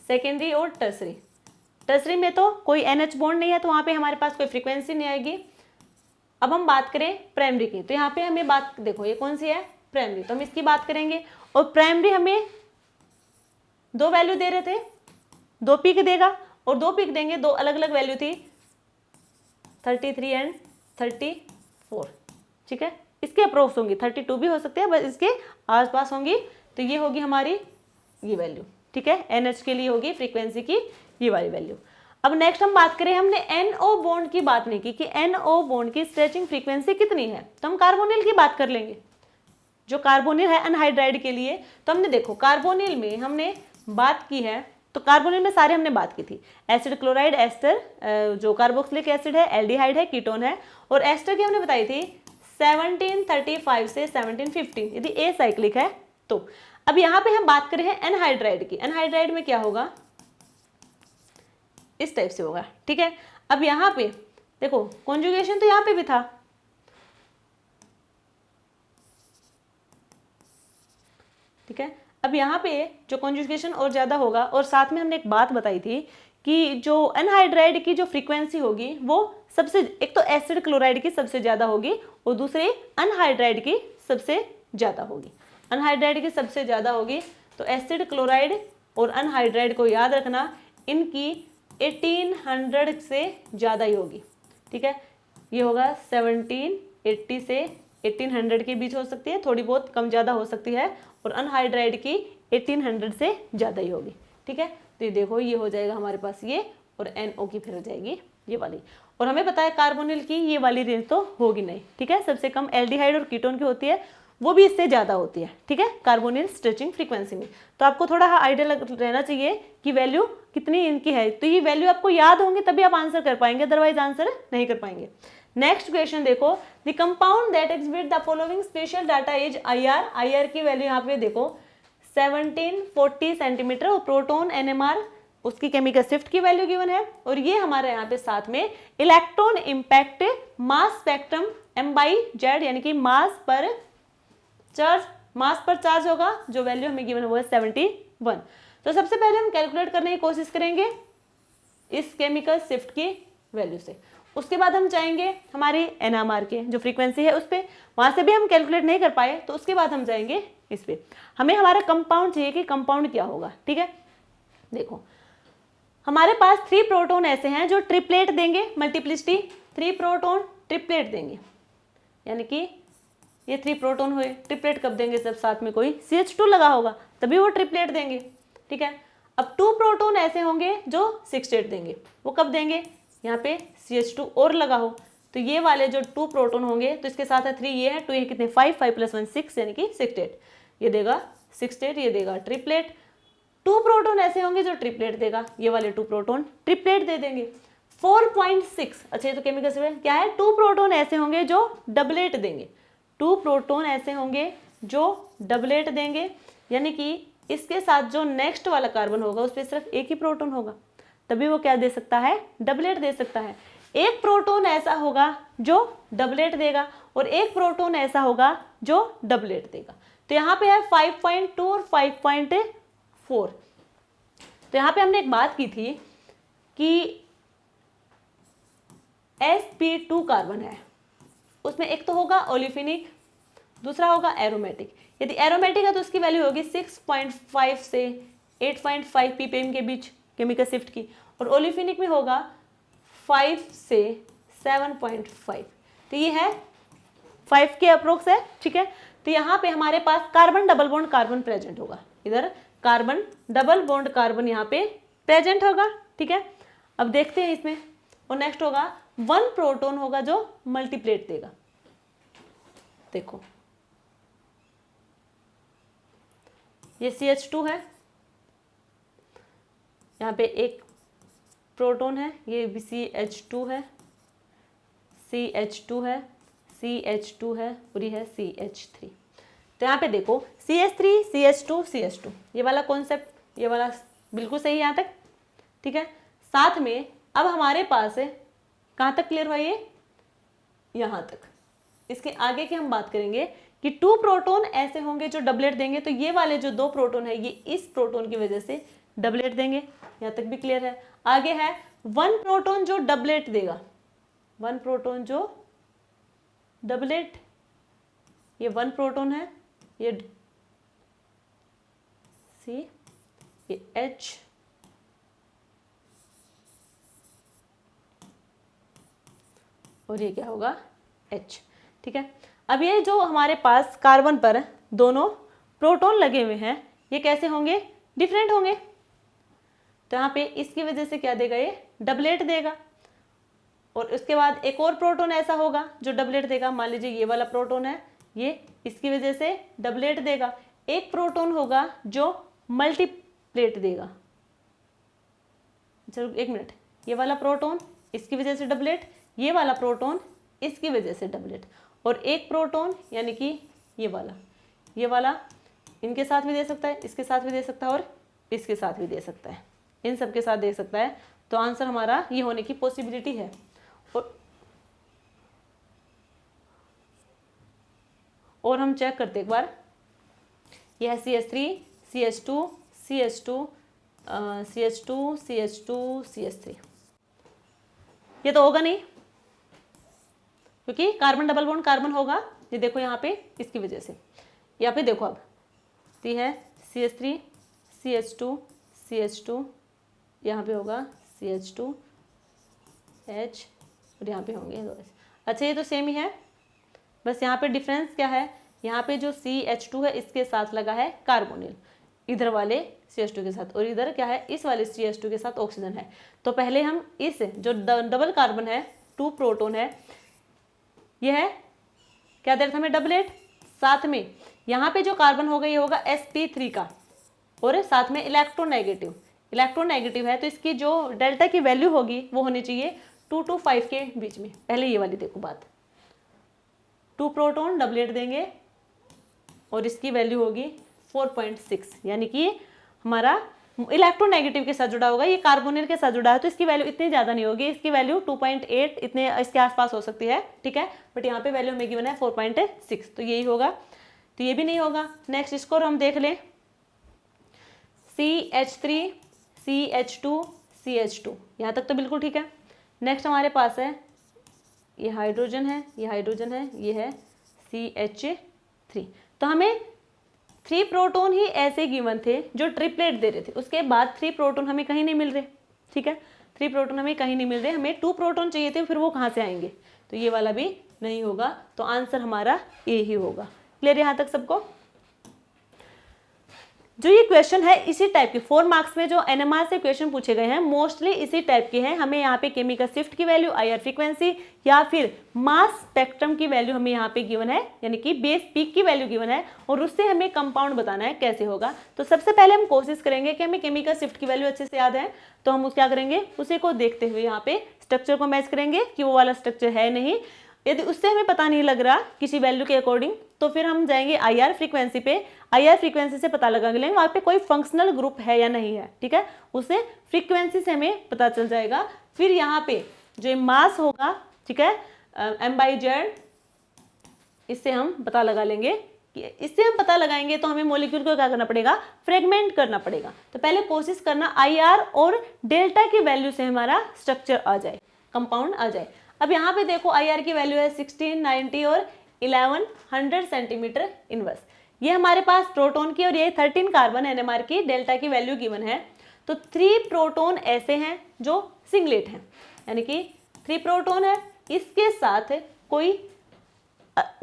Speaker 1: सेकेंडरी और टर्सरी। टर्सरी में तो कोई NH बॉन्ड नहीं है, तो वहाँ पे हमारे पास कोई फ्रीक्वेंसी नहीं आएगी। अब हम बात करें प्राइमरी की, तो यहाँ पे हमें बात, देखो ये कौन सी है प्राइमरी, तो हम इसकी बात करेंगे। और प्राइमरी हमें 2 वैल्यू दे रहे थे, 2 पीक देगा, और 2 पीक देंगे, 2 अलग अलग वैल्यू थी 33 एंड 34, ठीक है। इसके अप्रोक्स होंगी, 32 भी हो सकते हैं, बस इसके आसपास होंगी। तो ये होगी हमारी ये वैल्यू, ठीक है। NH के लिए होगी फ्रीक्वेंसी की ये वाली वैल्यू। अब नेक्स्ट हम बात करें, हमने NO बॉन्ड की बात नहीं की कि NO बॉन्ड की स्ट्रेचिंग फ्रीक्वेंसी कितनी है, तो हम कार्बोनिल की बात कर लेंगे। जो कार्बोनिल है अनहाइड्राइड के लिए, तो हमने देखो कार्बोनिल में हमने बात की है, तो कार्बोनिल में सारे हमने बात की थी, एसिड क्लोराइड एस्टर, जो कार्बोक्सिलिक एसिड है, एल्डिहाइड है, कीटोन है, और एस्टर की हमने बताई थी 1735 से 1715 यदि ए साइक्लिक है तो। अब यहाँ पे हम बात करें हैं एनहाइड्राइड की, एनहाइड्राइड में क्या होगा, इस टाइप से होगा, ठीक है। अब यहाँ पे देखो कॉन्जुगेशन तो यहाँ पे भी था, ठीक है। अब यहाँ पे जो कॉन्जुगेशन और ज़्यादा होगा, और साथ में हमने एक बात बताई थी कि जो एनहाइड्राइड की जो फ्रीक्वेंसी होगी वो सबसे, एक तो एसिड क्लोराइड की सबसे ज़्यादा होगी, और दूसरे अनहाइड्राइड की सबसे ज़्यादा होगी। अनहाइड्राइड की सबसे ज़्यादा होगी, तो एसिड क्लोराइड और अनहाइड्राइड को याद रखना, इनकी 1800 से ज़्यादा ही होगी, ठीक है। ये होगा 1780 से 1800 के बीच हो सकती है, थोड़ी बहुत कम ज़्यादा हो सकती है, और अनहाइड्राइड की 1800 से ज़्यादा ही होगी, ठीक है। तो ये देखो ये हो जाएगा हमारे पास ये, और NO की फिर हो जाएगी ये वाली। और हमें पता है कार्बोनिल की ये वाली रेंज तो होगी नहीं, ठीक है। सबसे कम एल्डिहाइड और कीटोन की होती है, वो भी इससे ज़्यादा होती है, ठीक है, कार्बोनिल स्ट्रेचिंग फ्रीक्वेंसी में। तो आपको थोड़ा आइडिया रहना चाहिए कि वैल्यू कितनी इनकी है। तो ये वैल्यू आपको याद होंगे तभी आप आंसर कर पाएंगे, अदरवाइज आंसर नहीं कर पाएंगे। नेक्स्ट क्वेश्चन देखो, the compound that exhibit the following special data is IR। IR की वैल्यू यहाँ पे देखो 1740 सेंटीमीटर, और प्रोटोन NMR उसकी केमिकल शिफ्ट की वैल्यू गिवन है। और ये हमारे यहाँ पे साथ में electron impact mass spectrum M/Z, यानी कि मास पर चार्ज होगा, जो वैल्यू हमें गिवन है वो है 71। तो सबसे पहले हम कैलकुलेट करने की कोशिश करेंगे इस केमिकल शिफ्ट की वैल्यू से। उसके बाद हम जाएंगे हमारी NMR के जो फ्रीक्वेंसी है उस पर, वहां से भी हम कैलकुलेट नहीं कर पाए, तो उसके बाद हम जाएंगे इस पे। हमें हमारा कंपाउंड चाहिए कि कंपाउंड क्या होगा, ठीक है। देखो हमारे पास 3 प्रोटोन ऐसे हैं जो ट्रिपलेट देंगे, मल्टीप्लिसिटी 3 प्रोटोन ट्रिपलेट देंगे, यानी कि ये 3 प्रोटोन हुए। ट्रिपलेट कब देंगे, जब साथ में कोई CH2 लगा होगा तभी वो ट्रिपलेट देंगे, ठीक है। अब 2 प्रोटोन ऐसे होंगे जो 6 स्टेट देंगे, वो कब देंगे, यहाँ पे CH2 और लगा हो, तो ये वाले जो 2 प्रोटोन होंगे, तो इसके साथ है 3, ये है 2, ये कितने 5 + 1 6, यानी कि 6 स्टेट, ये देगा 6 स्टेट, ये देगा ट्रिपलेट। 2 प्रोटोन ऐसे होंगे जो ट्रिपलेट देगा, ये वाले 2 प्रोटोन ट्रिपलेट दे देंगे। 4.6, अच्छा ये तो केमिकल से क्या है, 2 प्रोटोन ऐसे होंगे जो डबलेट देंगे, 2 प्रोटोन ऐसे होंगे जो डबलेट देंगे, यानी कि इसके साथ जो नेक्स्ट वाला कार्बन होगा उस पर सिर्फ एक ही प्रोटोन होगा, तभी वो क्या दे सकता है, डबलेट दे सकता है। एक प्रोटोन ऐसा होगा जो डबलेट देगा और एक प्रोटोन ऐसा होगा जो डबलेट देगा। तो यहाँ पे है 5.2 और 5.4। तो यहाँ पे हमने एक बात की थी कि sp2 कार्बन है, उसमें एक तो होगा ओलिफिनिक, दूसरा होगा एरोमेटिक। यदि एरोमेटिक है तो उसकी वैल्यू होगी 6.5 से 8.5 ppm के बीच केमिकल शिफ्ट की, और ओलिफिनिक में होगा 5 से 7.5। तो ये है 5 के अप्रोक्स है, ठीक है। तो यहाँ पे हमारे पास carbon double bond carbon present होगा, इधर कार्बन डबल बॉन्ड कार्बन यहाँ पे प्रेजेंट होगा, ठीक है। अब देखते हैं इसमें, और नेक्स्ट होगा 1 प्रोटोन होगा जो मल्टीप्लेट देगा। देखो ये CH2 है, यहाँ पे एक प्रोटोन है, ये भी CH2 है, CH2 है, CH2 है, और ये है CH3। तो यहाँ पे देखो CH3 CH2 CH2, ये वाला कॉन्सेप्ट, ये वाला बिल्कुल सही यहाँ तक, ठीक है। साथ में अब हमारे पास है, कहाँ तक क्लियर हुआ ये, यहाँ तक। इसके आगे की हम बात करेंगे कि 2 प्रोटोन ऐसे होंगे जो डबलेट देंगे, तो ये वाले जो 2 प्रोटोन है ये इस प्रोटोन की वजह से डबलेट देंगे, यहाँ तक भी क्लियर है। आगे है 1 प्रोटोन जो डबलेट देगा, 1 प्रोटोन जो डबलेट, ये 1 प्रोटोन है, ये C, ये H, और ये क्या होगा H, ठीक है। अब ये जो हमारे पास कार्बन पर दोनों प्रोटोन लगे हुए हैं, ये कैसे होंगे, डिफरेंट होंगे। तो यहाँ पे इसकी वजह से क्या देगा, ये डबलेट देगा। और उसके बाद एक और प्रोटोन ऐसा होगा जो डबलेट देगा, मान लीजिए ये वाला प्रोटोन है, ये इसकी वजह से डबलेट देगा। एक प्रोटोन होगा जो मल्टीप्लेट देगा, चलो एक मिनट, ये वाला प्रोटोन इसकी वजह से डबलेट, ये वाला प्रोटोन इसकी वजह से डबलेट, और एक प्रोटोन यानी कि ये वाला इनके साथ भी दे सकता है, इसके साथ भी दे सकता है, और इसके साथ भी दे सकता है, इन सब के साथ दे सकता है। तो आंसर हमारा ये होने की पॉसिबिलिटी है। और हम चेक करते एक बार, यह है CH3 CH2 CH2 CH2 CH2 CH3, ये तो होगा नहीं क्योंकि कार्बन डबल बॉन्ड कार्बन होगा, ये देखो यहाँ पे इसकी वजह से। यहाँ पे देखो अब ये है CH3 CH2 CH2, यहाँ पे होगा CH2 H, और यहाँ पे होंगे 2 H। अच्छा ये तो सेम ही है, बस यहाँ पे डिफरेंस क्या है, यहाँ पे जो CH2 है इसके साथ लगा है कार्बोनिल, इधर वाले CH2 के साथ, और इधर क्या है, इस वाले CH2 के साथ ऑक्सीजन है। तो पहले हम इस जो डबल कार्बन है 2 प्रोटोन है, यह है क्या दे रहा था हमें, डबलेट। साथ में यहाँ पे जो कार्बन होगा ये होगा sp3 का, और साथ में इलेक्ट्रोनेगेटिव है, तो इसकी जो डेल्टा की वैल्यू होगी वो होनी चाहिए 2 to 5 के बीच में। पहले ये वाली देखो बात, 2 प्रोटोन डबलेट देंगे और इसकी वैल्यू होगी 4.6, यानी कि हमारा इलेक्ट्रोनेगेटिव के साथ जुड़ा होगा, ये कार्बोनिल के साथ जुड़ा है, तो इसकी वैल्यू इतनी ज़्यादा नहीं होगी, इसकी वैल्यू 2.8 इतने इसके आसपास हो सकती है, ठीक है। बट यहाँ पे वैल्यू हमें गिवन है 4.6, तो यही होगा, तो ये भी नहीं होगा। नेक्स्ट इसको हम देख लें, CH3 CH2 CH2, यहाँ तक तो बिल्कुल ठीक है। नेक्स्ट हमारे पास है ये हाइड्रोजन है, ये हाइड्रोजन है, ये है CH3। तो हमें 3 प्रोटोन ही ऐसे गिवन थे जो ट्रिपलेट दे रहे थे, उसके बाद 3 प्रोटोन हमें कहीं नहीं मिल रहे, ठीक है। 3 प्रोटोन हमें कहीं नहीं मिल रहे, हमें 2 प्रोटोन चाहिए थे, फिर वो कहाँ से आएंगे, तो ये वाला भी नहीं होगा, तो आंसर हमारा ए ही होगा। क्लियर यहाँ तक सबको। जो ये क्वेश्चन है इसी टाइप के 4 मार्क्स में जो एनएमआर से क्वेश्चन पूछे गए हैं मोस्टली इसी टाइप के हैं। हमें यहाँ पे केमिकल शिफ्ट की वैल्यू, आईआर फ्रीक्वेंसी या फिर मास स्पेक्ट्रम की वैल्यू हमें यहाँ पे गिवन है, यानी कि बेस पीक की वैल्यू गिवन है, और उससे हमें कंपाउंड बताना है कैसे होगा। तो सबसे पहले हम कोशिश करेंगे कि हमें केमिकल शिफ्ट की वैल्यू अच्छे से याद है, तो हम क्या करेंगे, उसी को देखते हुए यहाँ पे स्ट्रक्चर को मैच करेंगे कि वो वाला स्ट्रक्चर है नहीं। यदि उससे हमें पता नहीं लग रहा किसी वैल्यू के अकॉर्डिंग, तो फिर हम जाएंगे आईआर फ्रीक्वेंसी पे, आईआर फ्रीक्वेंसी से पता लगा लेंगे वहाँ पे कोई फंक्शनल ग्रुप है या नहीं है, ठीक है, उसे फ्रीक्वेंसी से हमें पता चल जाएगा। फिर यहाँ पे जो मास होगा, ठीक है, m/z, इससे हम पता लगा लेंगे, इससे हम पता लगाएंगे तो हमें मॉलिक्यूल को क्या करना पड़ेगा, फ्रेगमेंट करना पड़ेगा। तो पहले कोशिश करना आईआर और डेल्टा की वैल्यू से हमारा स्ट्रक्चर आ जाए, कंपाउंड आ जाए। अब यहाँ पे देखो आईआर की वैल्यू है 16, 90 और 1100 सेंटीमीटर इनवर्स। ये हमारे पास प्रोटोन की और ये 13 कार्बन एनएमआर की डेल्टा की वैल्यू गिवन है। तो 3 प्रोटोन ऐसे हैं जो सिंगलेट हैं, यानी कि 3 प्रोटोन है, इसके साथ कोई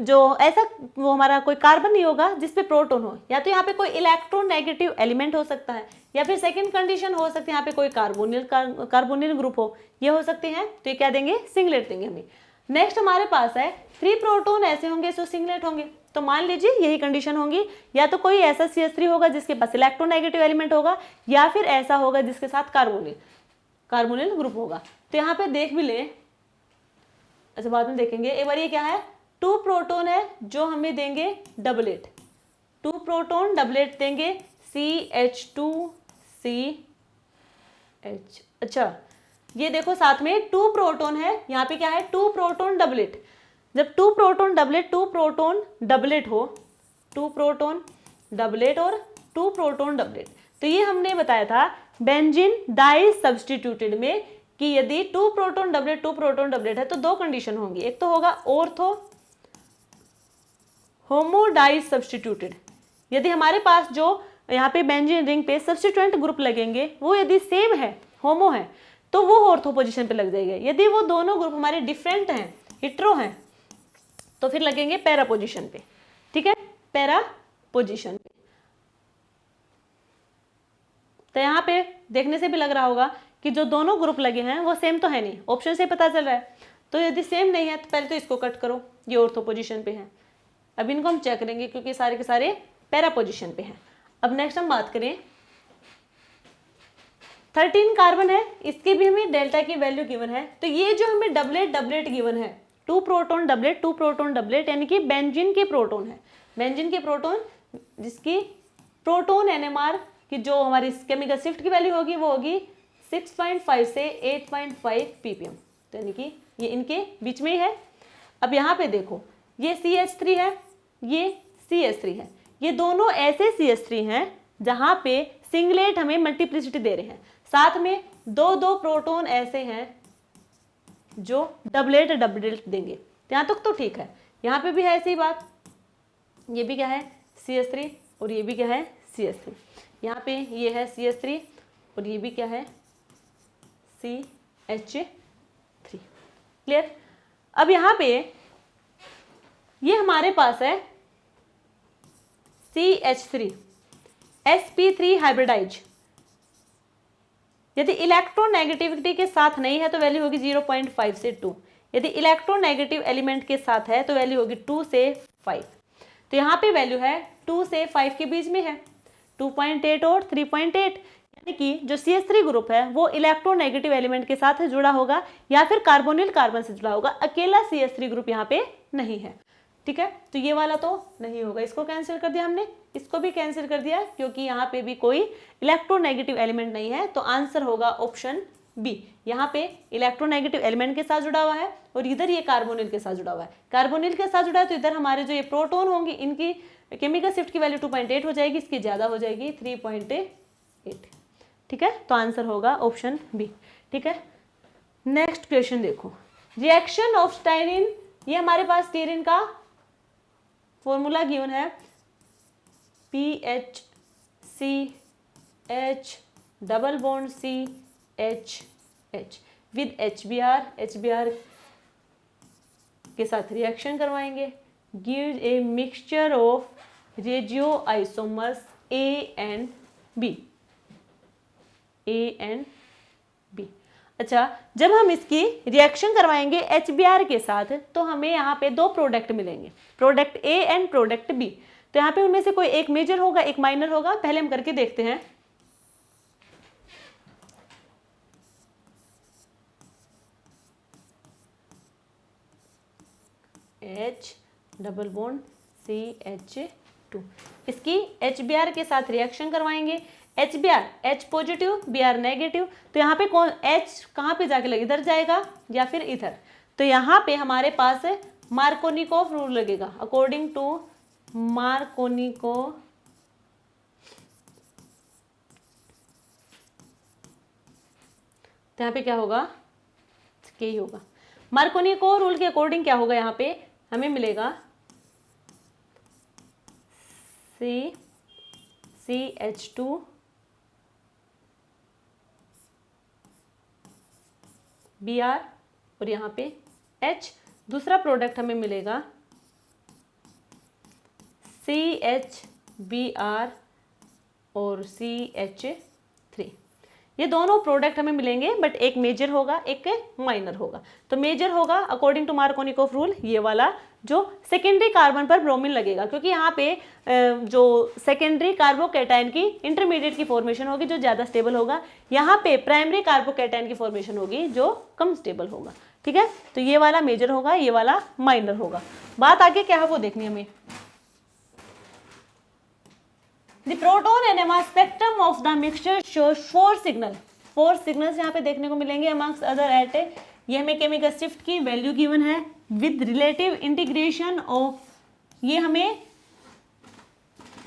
Speaker 1: जो ऐसा वो हमारा कोई कार्बन नहीं होगा जिसपे प्रोटोन हो, या तो यहाँ पे कोई इलेक्ट्रोनेगेटिव एलिमेंट हो सकता है, या फिर सेकंड कंडीशन हो सकती है यहाँ पे कोई कार्बोनिल ग्रुप हो, ये हो सकते हैं। तो ये क्या देंगे, सिंगलेट देंगे हमें। नेक्स्ट हमारे पास है 3 प्रोटोन ऐसे होंगे जो सिंगलेट होंगे, तो मान लीजिए यही कंडीशन होंगी, या तो कोई ऐसा CH3 होगा जिसके पास इलेक्ट्रोनेगेटिव एलिमेंट होगा, या फिर ऐसा होगा जिसके साथ कार्बोनिल ग्रुप होगा। तो यहाँ पे देख भी ले, अच्छा बाद में देखेंगे। एक बार ये क्या है, 2 प्रोटोन है जो हमें देंगे डबलेट, 2 प्रोटोन डबलेट देंगे CH2CH। अच्छा ये देखो साथ में 2 प्रोटोन है, यहाँ पे क्या है, 2 प्रोटोन डबलेट। जब 2 प्रोटोन डबलेट, 2 प्रोटोन डबलेट हो, 2 प्रोटोन डबलेट और 2 प्रोटोन डबलेट, तो ये हमने बताया था बेंजीन डाई सब्स्टिट्यूटेड में कि यदि 2 प्रोटोन डबलेट 2 प्रोटोन डबलेट है तो 2 कंडीशन होंगी, एक तो होगा ऑर्थो होमो डाई सब्स्टिट्यूटेड, यदि हमारे पास जो यहाँ पे बेंजीन रिंग पे सब्स्टिट्यूएंट ग्रुप लगेंगे वो यदि सेम है, होमो है, तो वो ऑर्थो पोजीशन पे लग जाएगा। यदि वो दोनों ग्रुप हमारे डिफरेंट हैं, हिट्रो हैं, तो फिर लगेंगे पैरा पोजीशन पे, ठीक है, पैरा पोजीशन पे। तो यहाँ पे देखने से भी लग रहा होगा कि जो दोनों ग्रुप लगे हैं वो सेम तो है नहीं, ऑप्शन से पता चल रहा है। तो यदि सेम नहीं है तो पहले तो इसको कट करो, ये ऑर्थो पोजीशन पे है। अब इनको हम चेक करेंगे क्योंकि सारे के सारे पैरा पोजीशन पे हैं। अब नेक्स्ट हम बात करें 13 कार्बन है, इसकी भी हमें डेल्टा की वैल्यू गिवन है। तो ये जो हमें डबलेट गिवन है, 2 प्रोटोन डबलेट 2 प्रोटोन डबलेट, यानी कि बेंजीन के प्रोटोन है, बेंजीन के प्रोटोन जिसकी प्रोटोन एनएमआर की जो हमारी केमिकल शिफ्ट की वैल्यू होगी वो होगी 6.5 से 8.5 ppm, तो यानी कि ये इनके बीच में ही है। अब यहाँ पे देखो ये CH3 है, ये CH3 है, ये दोनों ऐसे CH3 हैं जहाँ पे सिंगलेट हमें मल्टीप्लिसिटी दे रहे हैं, साथ में 2 प्रोटोन ऐसे हैं जो डबलेट देंगे। तो यहाँ तक तो ठीक है, यहाँ पे भी है ऐसी बात, ये भी क्या है CH3 और ये भी क्या है CH3, यहाँ पे ये है CH3 और ये भी क्या है CH3। क्लियर। अब यहाँ पे ये हमारे पास है CH3 sp3 हाइब्रिडाइज, यदि इलेक्ट्रोनेगेटिविटी के साथ नहीं है तो वैल्यू होगी 0.5 से 2, यदि इलेक्ट्रोनेगेटिव एलिमेंट के साथ है तो वैल्यू होगी 2 से 5। तो यहाँ पे वैल्यू है 2 से 5 के बीच में है, 2.8 और 3.8, यानी कि जो CH3 ग्रुप है वो इलेक्ट्रोनेगेटिव एलिमेंट के साथ जुड़ा होगा या फिर कार्बोनिल कार्बन से जुड़ा होगा, अकेला CH3 ग्रुप यहाँ पे नहीं है। ठीक है, तो ये वाला तो नहीं होगा, इसको कैंसिल कर दिया हमने, इसको भी कैंसिल कर दिया क्योंकि यहाँ पे भी कोई इलेक्ट्रोनेगेटिव एलिमेंट नहीं है। तो आंसर होगा ऑप्शन बी, यहाँ पे इलेक्ट्रोनेगेटिव एलिमेंट के साथ जुड़ा हुआ है और इधर ये कार्बोनिल के साथ जुड़ा हुआ है। कार्बोनिल के साथ जुड़ा है तो इधर हमारे जो ये प्रोटॉन होंगे इनकी केमिकल शिफ्ट की वैल्यू 2.8 हो जाएगी, इसकी ज्यादा हो जाएगी 3.8। ठीक है, तो आंसर होगा ऑप्शन बी। ठीक है, नेक्स्ट क्वेश्चन देखो, रिएक्शन ऑफ स्टाइरिन, ये हमारे पास स्टीरिन का फॉर्मूला गिवन है PHCH double bond CHH with HBr के साथ रिएक्शन करवाएंगे, give a mixture of radio isomers A and B। अच्छा, जब हम इसकी रिएक्शन करवाएंगे HBr के साथ तो हमें यहाँ पे दो प्रोडक्ट मिलेंगे, product A and product B। तो यहाँ पे उनमें से कोई एक मेजर होगा, एक माइनर होगा, पहले हम करके देखते हैं। H डबल बॉन्ड CH2, इसकी HBr के साथ रिएक्शन करवाएंगे। HBr H positive Br negative, तो यहाँ पे कौन H कहाँ पे जाके लगेगा, इधर जाएगा या फिर इधर। तो यहाँ पे हमारे पास मार्कोनिकोव रूल लगेगा, अकॉर्डिंग टू मार्कोनिकोव तो यहाँ पे क्या होगा, के ही होगा। मार्कोनिकोव रूल के अकॉर्डिंग क्या होगा, यहाँ पे हमें मिलेगा CH2 Br और यहाँ पे H, दूसरा प्रोडक्ट हमें मिलेगा CHBr और CH3। ये दोनों प्रोडक्ट हमें मिलेंगे, बट एक मेजर होगा एक माइनर होगा। तो मेजर होगा अकॉर्डिंग टू मार्कोनिकोव रूल ये वाला जो सेकेंडरी कार्बन पर ब्रोमीन लगेगा, क्योंकि यहाँ पे जो सेकेंडरी कार्बोकैटायन की इंटरमीडिएट की फॉर्मेशन होगी जो ज़्यादा स्टेबल होगा, यहाँ पे प्राइमरी कार्बोकैटायन की फॉर्मेशन होगी जो कम स्टेबल होगा। ठीक है, तो ये वाला मेजर होगा, ये वाला माइनर होगा। बात आगे क्या है वो देखनी हमें। The proton NMR spectrum of the mixture shows 4 signals यहाँ पे देखने को मिलेंगे amongst other at ये हमें केमिकल शिफ्ट की वैल्यू गिवन है विद रिलेटिव इंटीग्रेशन ऑफ, ये हमें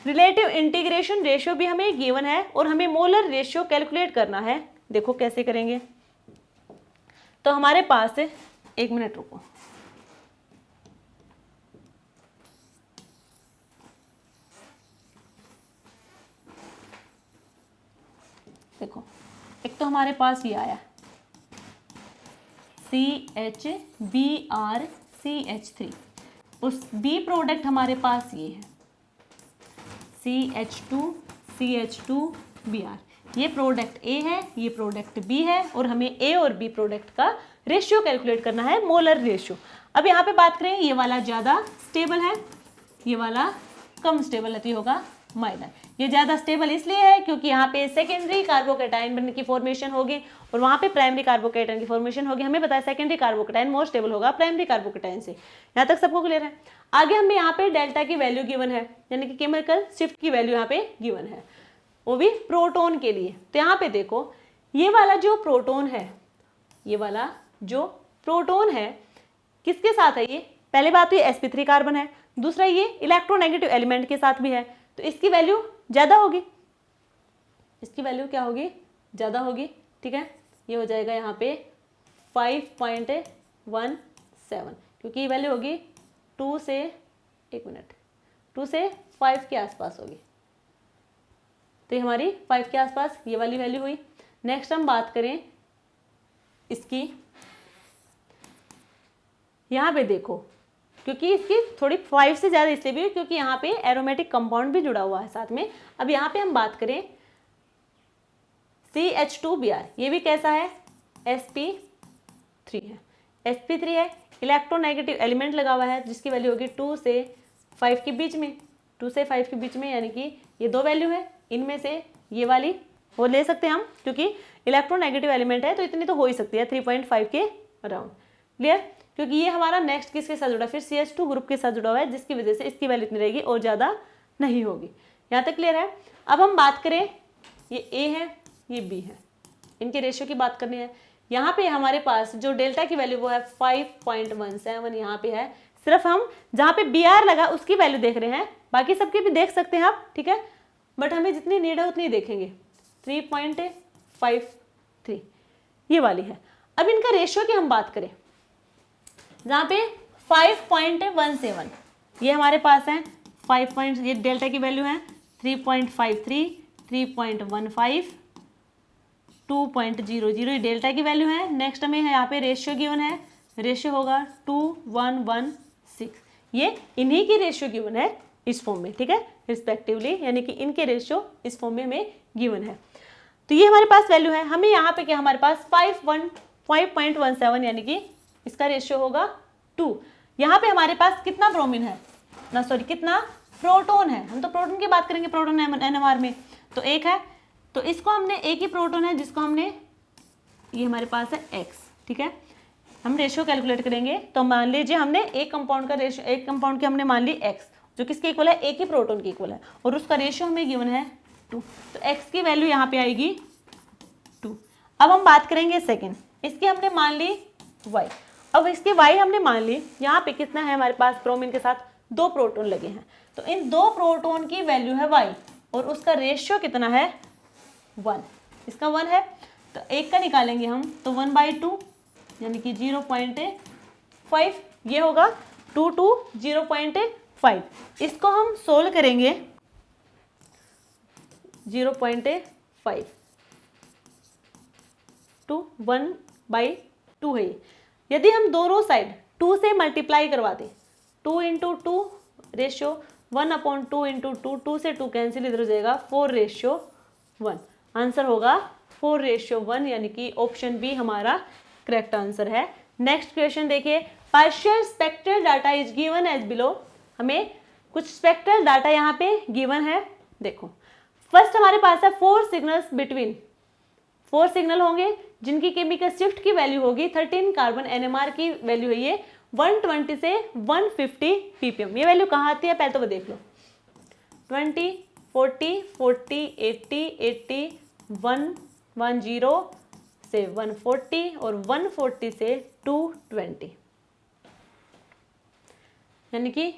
Speaker 1: रिलेटिव इंटीग्रेशन रेशियो भी हमें गिवन है और हमें मोलर रेशियो कैलकुलेट करना है। देखो कैसे करेंगे, तो हमारे पास एक मिनट रुको, देखो एक तो हमारे पास ये आया CHBr CH3, उस B प्रोडक्ट हमारे पास ये है CH2 CH2Br, ये प्रोडक्ट A है, ये प्रोडक्ट B है और हमें A और B प्रोडक्ट का रेशियो कैलकुलेट करना है, मोलर रेशियो। अब यहाँ पे बात करें, ये वाला ज़्यादा स्टेबल है, ये वाला कम स्टेबल है, तो ये होगा माइनर। ये ज़्यादा स्टेबल इसलिए है क्योंकि यहाँ पे सेकेंडरी कार्बोकैटायन की फॉर्मेशन होगी और वहाँ पे प्राइमरी कार्बोकैटायन की फॉर्मेशन होगी। हमें पता है सेकेंडरी कार्बोकैटायन मोर स्टेबल होगा प्राइमरी कार्बोकैटायन से। यहाँ तक सबको क्लियर है। आगे हमें यहाँ पे डेल्टा की वैल्यू गिवन है, यानी कि केमिकल शिफ्ट की वैल्यू यहाँ पे गिवन है, वो भी प्रोटोन के लिए। तो यहाँ पे देखो ये वाला जो प्रोटोन है, ये वाला जो प्रोटोन है किसके साथ है, ये पहले बात तो ये sp3 कार्बन है, दूसरा ये इलेक्ट्रोनेगेटिव एलिमेंट के साथ भी है, तो इसकी वैल्यू ज़्यादा होगी, इसकी वैल्यू क्या होगी, ज़्यादा होगी। ठीक है, ये हो जाएगा यहाँ पे 5.17 क्योंकि ये वैल्यू होगी 2 से 5 के आसपास होगी, तो ये हमारी 5 के आसपास ये वाली वैल्यू हुई। नेक्स्ट हम बात करें इसकी, यहाँ पे देखो क्योंकि इसकी थोड़ी 5 से ज़्यादा इसलिए भी क्योंकि यहाँ पे एरोमेटिक कंपाउंड भी जुड़ा हुआ है साथ में। अब यहाँ पे हम बात करें CH2Br, ये भी कैसा है, sp3 है, sp3 है, इलेक्ट्रोनेगेटिव एलिमेंट लगा हुआ है जिसकी वैल्यू होगी 2 से 5 के बीच में, 2 से 5 के बीच में, यानी कि ये दो वैल्यू है, इनमें से ये वाली वो ले सकते हैं हम, क्योंकि इलेक्ट्रोनेगेटिव एलिमेंट है तो इतनी तो हो ही सकती है 3.5 के अराउंड। क्लियर? क्योंकि ये हमारा नेक्स्ट किसके साथ जुड़ा है, फिर CH2 ग्रुप के साथ जुड़ा हुआ है, जिसकी वजह से इसकी वैल्यू इतनी रहेगी और ज़्यादा नहीं होगी। यहाँ तक क्लियर है? अब हम बात करें, ये A है, ये B है, इनके रेशियो की बात करनी है। यहाँ पे हमारे पास जो डेल्टा की वैल्यू वो है 5.17 यहाँ पे है। सिर्फ हम जहाँ पे BR लगा उसकी वैल्यू देख रहे हैं, बाकी सबकी भी देख सकते हैं आप, ठीक है, बट हमें जितनी नीड है उतनी देखेंगे। 3.53 ये वाली है। अब इनका रेशियो की हम बात करें, जहाँ पे 5.17 ये हमारे पास है 5 ये डेल्टा की वैल्यू है 3.53, 3.15, 2.00 ये डेल्टा की वैल्यू है। नेक्स्ट हमें यहाँ पे रेशियो गिवन है, रेशियो होगा 2:1:16, ये इन्हीं की रेशियो गिवन है इस फॉर्म में, ठीक है, रिस्पेक्टिवली, यानी कि इनके रेशियो इस फॉर्म में हमें गिवन है। तो ये हमारे पास वैल्यू है, हमें यहाँ पे क्या हमारे पास 5.17 यानी कि इसका रेशियो होगा 2। यहाँ पे हमारे पास कितना ब्रोमीन है ना, सॉरी कितना प्रोटॉन है, हम तो प्रोटॉन की बात करेंगे, प्रोटॉन NMR में तो एक है, तो इसको हमने एक ही प्रोटॉन है जिसको हमने, ये हमारे पास है X, ठीक है, हम रेशियो कैलकुलेट करेंगे तो मान लीजिए हमने एक कंपाउंड का रेशियो, एक कंपाउंड की हमने मान ली X जो किसके इक्वल है, एक ही प्रोटॉन के इक्वल है, और उसका रेशियो हमें गिवन है 2, तो X की वैल्यू यहाँ पे आएगी 2। अब हम बात करेंगे सेकेंड, इसकी हमने मान ली Y, अब इसकी Y हमने मान ली, यहाँ पे कितना है हमारे पास, ब्रोमीन के साथ 2 प्रोटॉन लगे हैं, तो इन 2 प्रोटॉन की वैल्यू है Y और उसका रेशियो कितना है 1, इसका 1 है, तो एक का निकालेंगे हम तो 1/2 यानी कि 0.5, ये होगा 2 to 0.5, इसको हम सोल्व करेंगे 0.5 to 1/2 है। यदि हम दोनों साइड 2 से मल्टीप्लाई करवाते, 2 into 2 रेशियो 1/2 into 2, 2 से 2 कैंसिल, इधर हो जाएगा 4:1, आंसर होगा 4:1, यानी कि ऑप्शन बी हमारा करेक्ट आंसर है। नेक्स्ट क्वेश्चन देखिए, partial spectral data is given as below, हमें कुछ स्पेक्ट्रल डाटा यहाँ पे गिवन है। देखो फर्स्ट हमारे पास है 4 सिग्नल्स बिटवीन, 4 सिग्नल होंगे जिनकी केमिकल शिफ्ट की वैल्यू होगी 13 कार्बन, NMR की वैल्यू है ये 120 से 150 ppm। ये वैल्यू कहाँ आती है पहले तो वो देख लो, 20, 40, 40, 80, 80, 110 से 140 और 140 से 220, यानी कि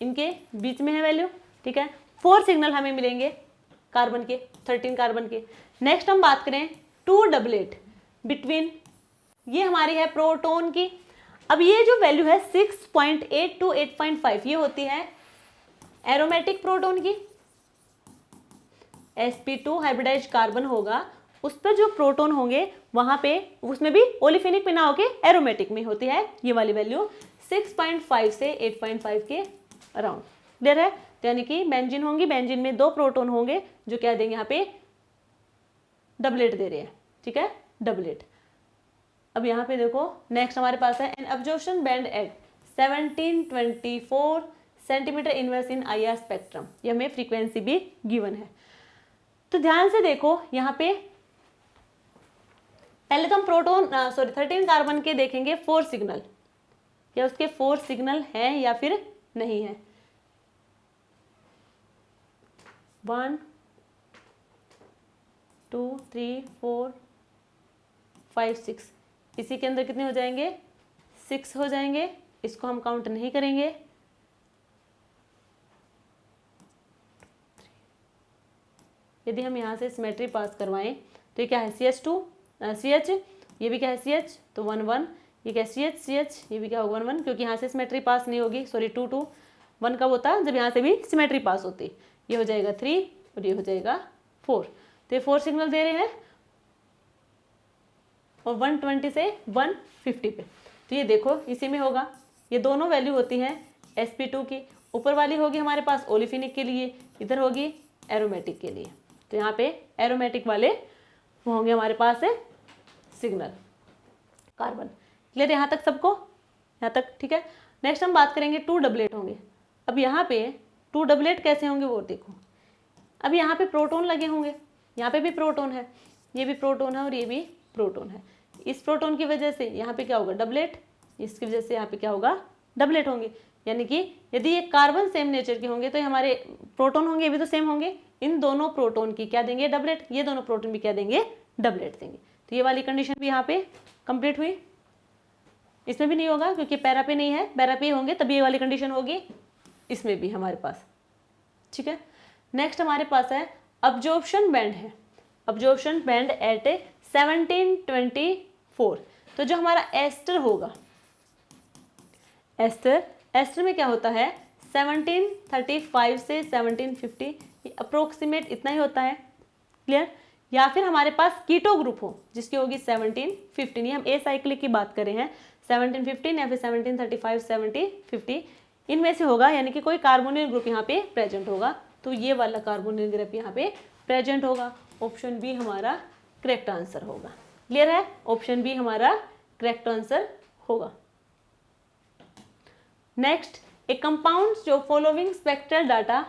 Speaker 1: इनके बीच में है वैल्यू, ठीक है। 4 सिग्नल हमें मिलेंगे कार्बन के, 13 कार्बन के। नेक्स्ट हम बात करें 2 डबलेट बिटवीन, ये हमारी है प्रोटॉन की। अब ये जो वैल्यू है 6.8 to 8.5 ये होती है एरोमेटिक प्रोटॉन की। sp2 हाइब्रिडाइज्ड कार्बन होगा, उस पर जो प्रोटॉन होंगे वहां पे उसमें भी ओलिफेनिक में ना होके एरोमेटिक में होती है ये वाली वैल्यू 6.5 से 8.5 के अराउंड। क्लियर है? यानी कि बेंजीन होंगी, बेंजीन में 2 प्रोटॉन होंगे जो क्या देंगे यहाँ पे डबलेट दे रहे हैं, ठीक है, डबलेट। अब यहाँ पे देखो नेक्स्ट हमारे पास है an absorption band at 1724 centimetre inverse in IR spectrum, ये हमें फ्रीक्वेंसी भी गिवन है। तो ध्यान से देखो यहाँ पे पहले तो हम प्रोटॉन 13 कार्बन के देखेंगे 4 सिग्नल, क्या उसके 4 सिग्नल हैं या फिर नहीं है। 1 2 3 4 5 6, इसी के अंदर कितने हो जाएंगे 6 हो जाएंगे, इसको हम काउंट नहीं करेंगे। यदि हम यहाँ से सिमेट्री पास करवाएं तो ये क्या है CH2 CH, ये भी क्या है CH, तो 1 1, ये क्या CH CH, ये भी क्या होगा 1 1, क्योंकि यहाँ से सिमेट्री पास नहीं होगी, सॉरी 2 2, 1 कब होता है जब यहाँ से भी सिमेट्री पास होती। ये हो जाएगा 3 और ये हो जाएगा 4, तो ये 4 सिग्नल दे रहे हैं और 120 से 150 पे, तो ये देखो इसी में होगा। ये दोनों वैल्यू होती हैं sp2 की, ऊपर वाली होगी हमारे पास ओलिफिनिक के लिए, इधर होगी एरोमेटिक के लिए। तो यहाँ पे एरोमेटिक वाले वो होंगे हमारे पास है सिग्नल कार्बन। क्लियर यहाँ तक सबको, यहाँ तक ठीक है। नेक्स्ट हम बात करेंगे 2 डबलेट होंगे। अब यहाँ पे 2 डबलेट कैसे होंगे वो देखो। अब यहाँ पे प्रोटोन लगे होंगे, यहाँ पे भी प्रोटोन है, ये भी प्रोटोन है और ये भी प्रोटोन है। इस प्रोटोन की वजह से यहाँ पे क्या होगा, डबलेट, इसकी वजह से यहाँ पे क्या होगा, डबलेट होंगे। यानी कि यदि ये कार्बन सेम नेचर के होंगे तो हमारे प्रोटोन होंगे, ये भी तो सेम होंगे। इन दोनों प्रोटोन की क्या देंगे, डबलेट, ये दोनों प्रोटोन भी क्या देंगे, डबलेट देंगे। तो ये वाली कंडीशन भी यहाँ पे कंप्लीट हुई। इसमें भी नहीं होगा क्योंकि पैरा पे नहीं है, पैरा पे होंगे तभी ये वाली कंडीशन होगी, इसमें भी हमारे पास, ठीक है। नेक्स्ट हमारे पास है अब्जॉर्प्शन बैंड है, अब्जॉर्प्शन बैंड एट 1724। तो जो हमारा एस्टर होगा, एस्टर में क्या होता है 1735 से 1750, अप्रोक्सीमेट इतना ही होता है, क्लियर। या फिर हमारे पास कीटो ग्रुप हो जिसकी होगी 1715, ये हम ए साइक्लिक की बात कर रहे हैं, 1715 या फिर 1735 1750 इनमें से होगा, यानी कि कोई कार्बोनिल ग्रुप यहाँ पे प्रेजेंट होगा। तो ये वाला कार्बोनिल ग्रुप यहाँ पे प्रेजेंट होगा। ऑप्शन बी हमारा करेक्ट आंसर होगा, क्लियर है, ऑप्शन बी हमारा करेक्ट आंसर होगा। नेक्स्ट, ए कंपाउंड जो फॉलोइंग स्पेक्ट्रल डाटा,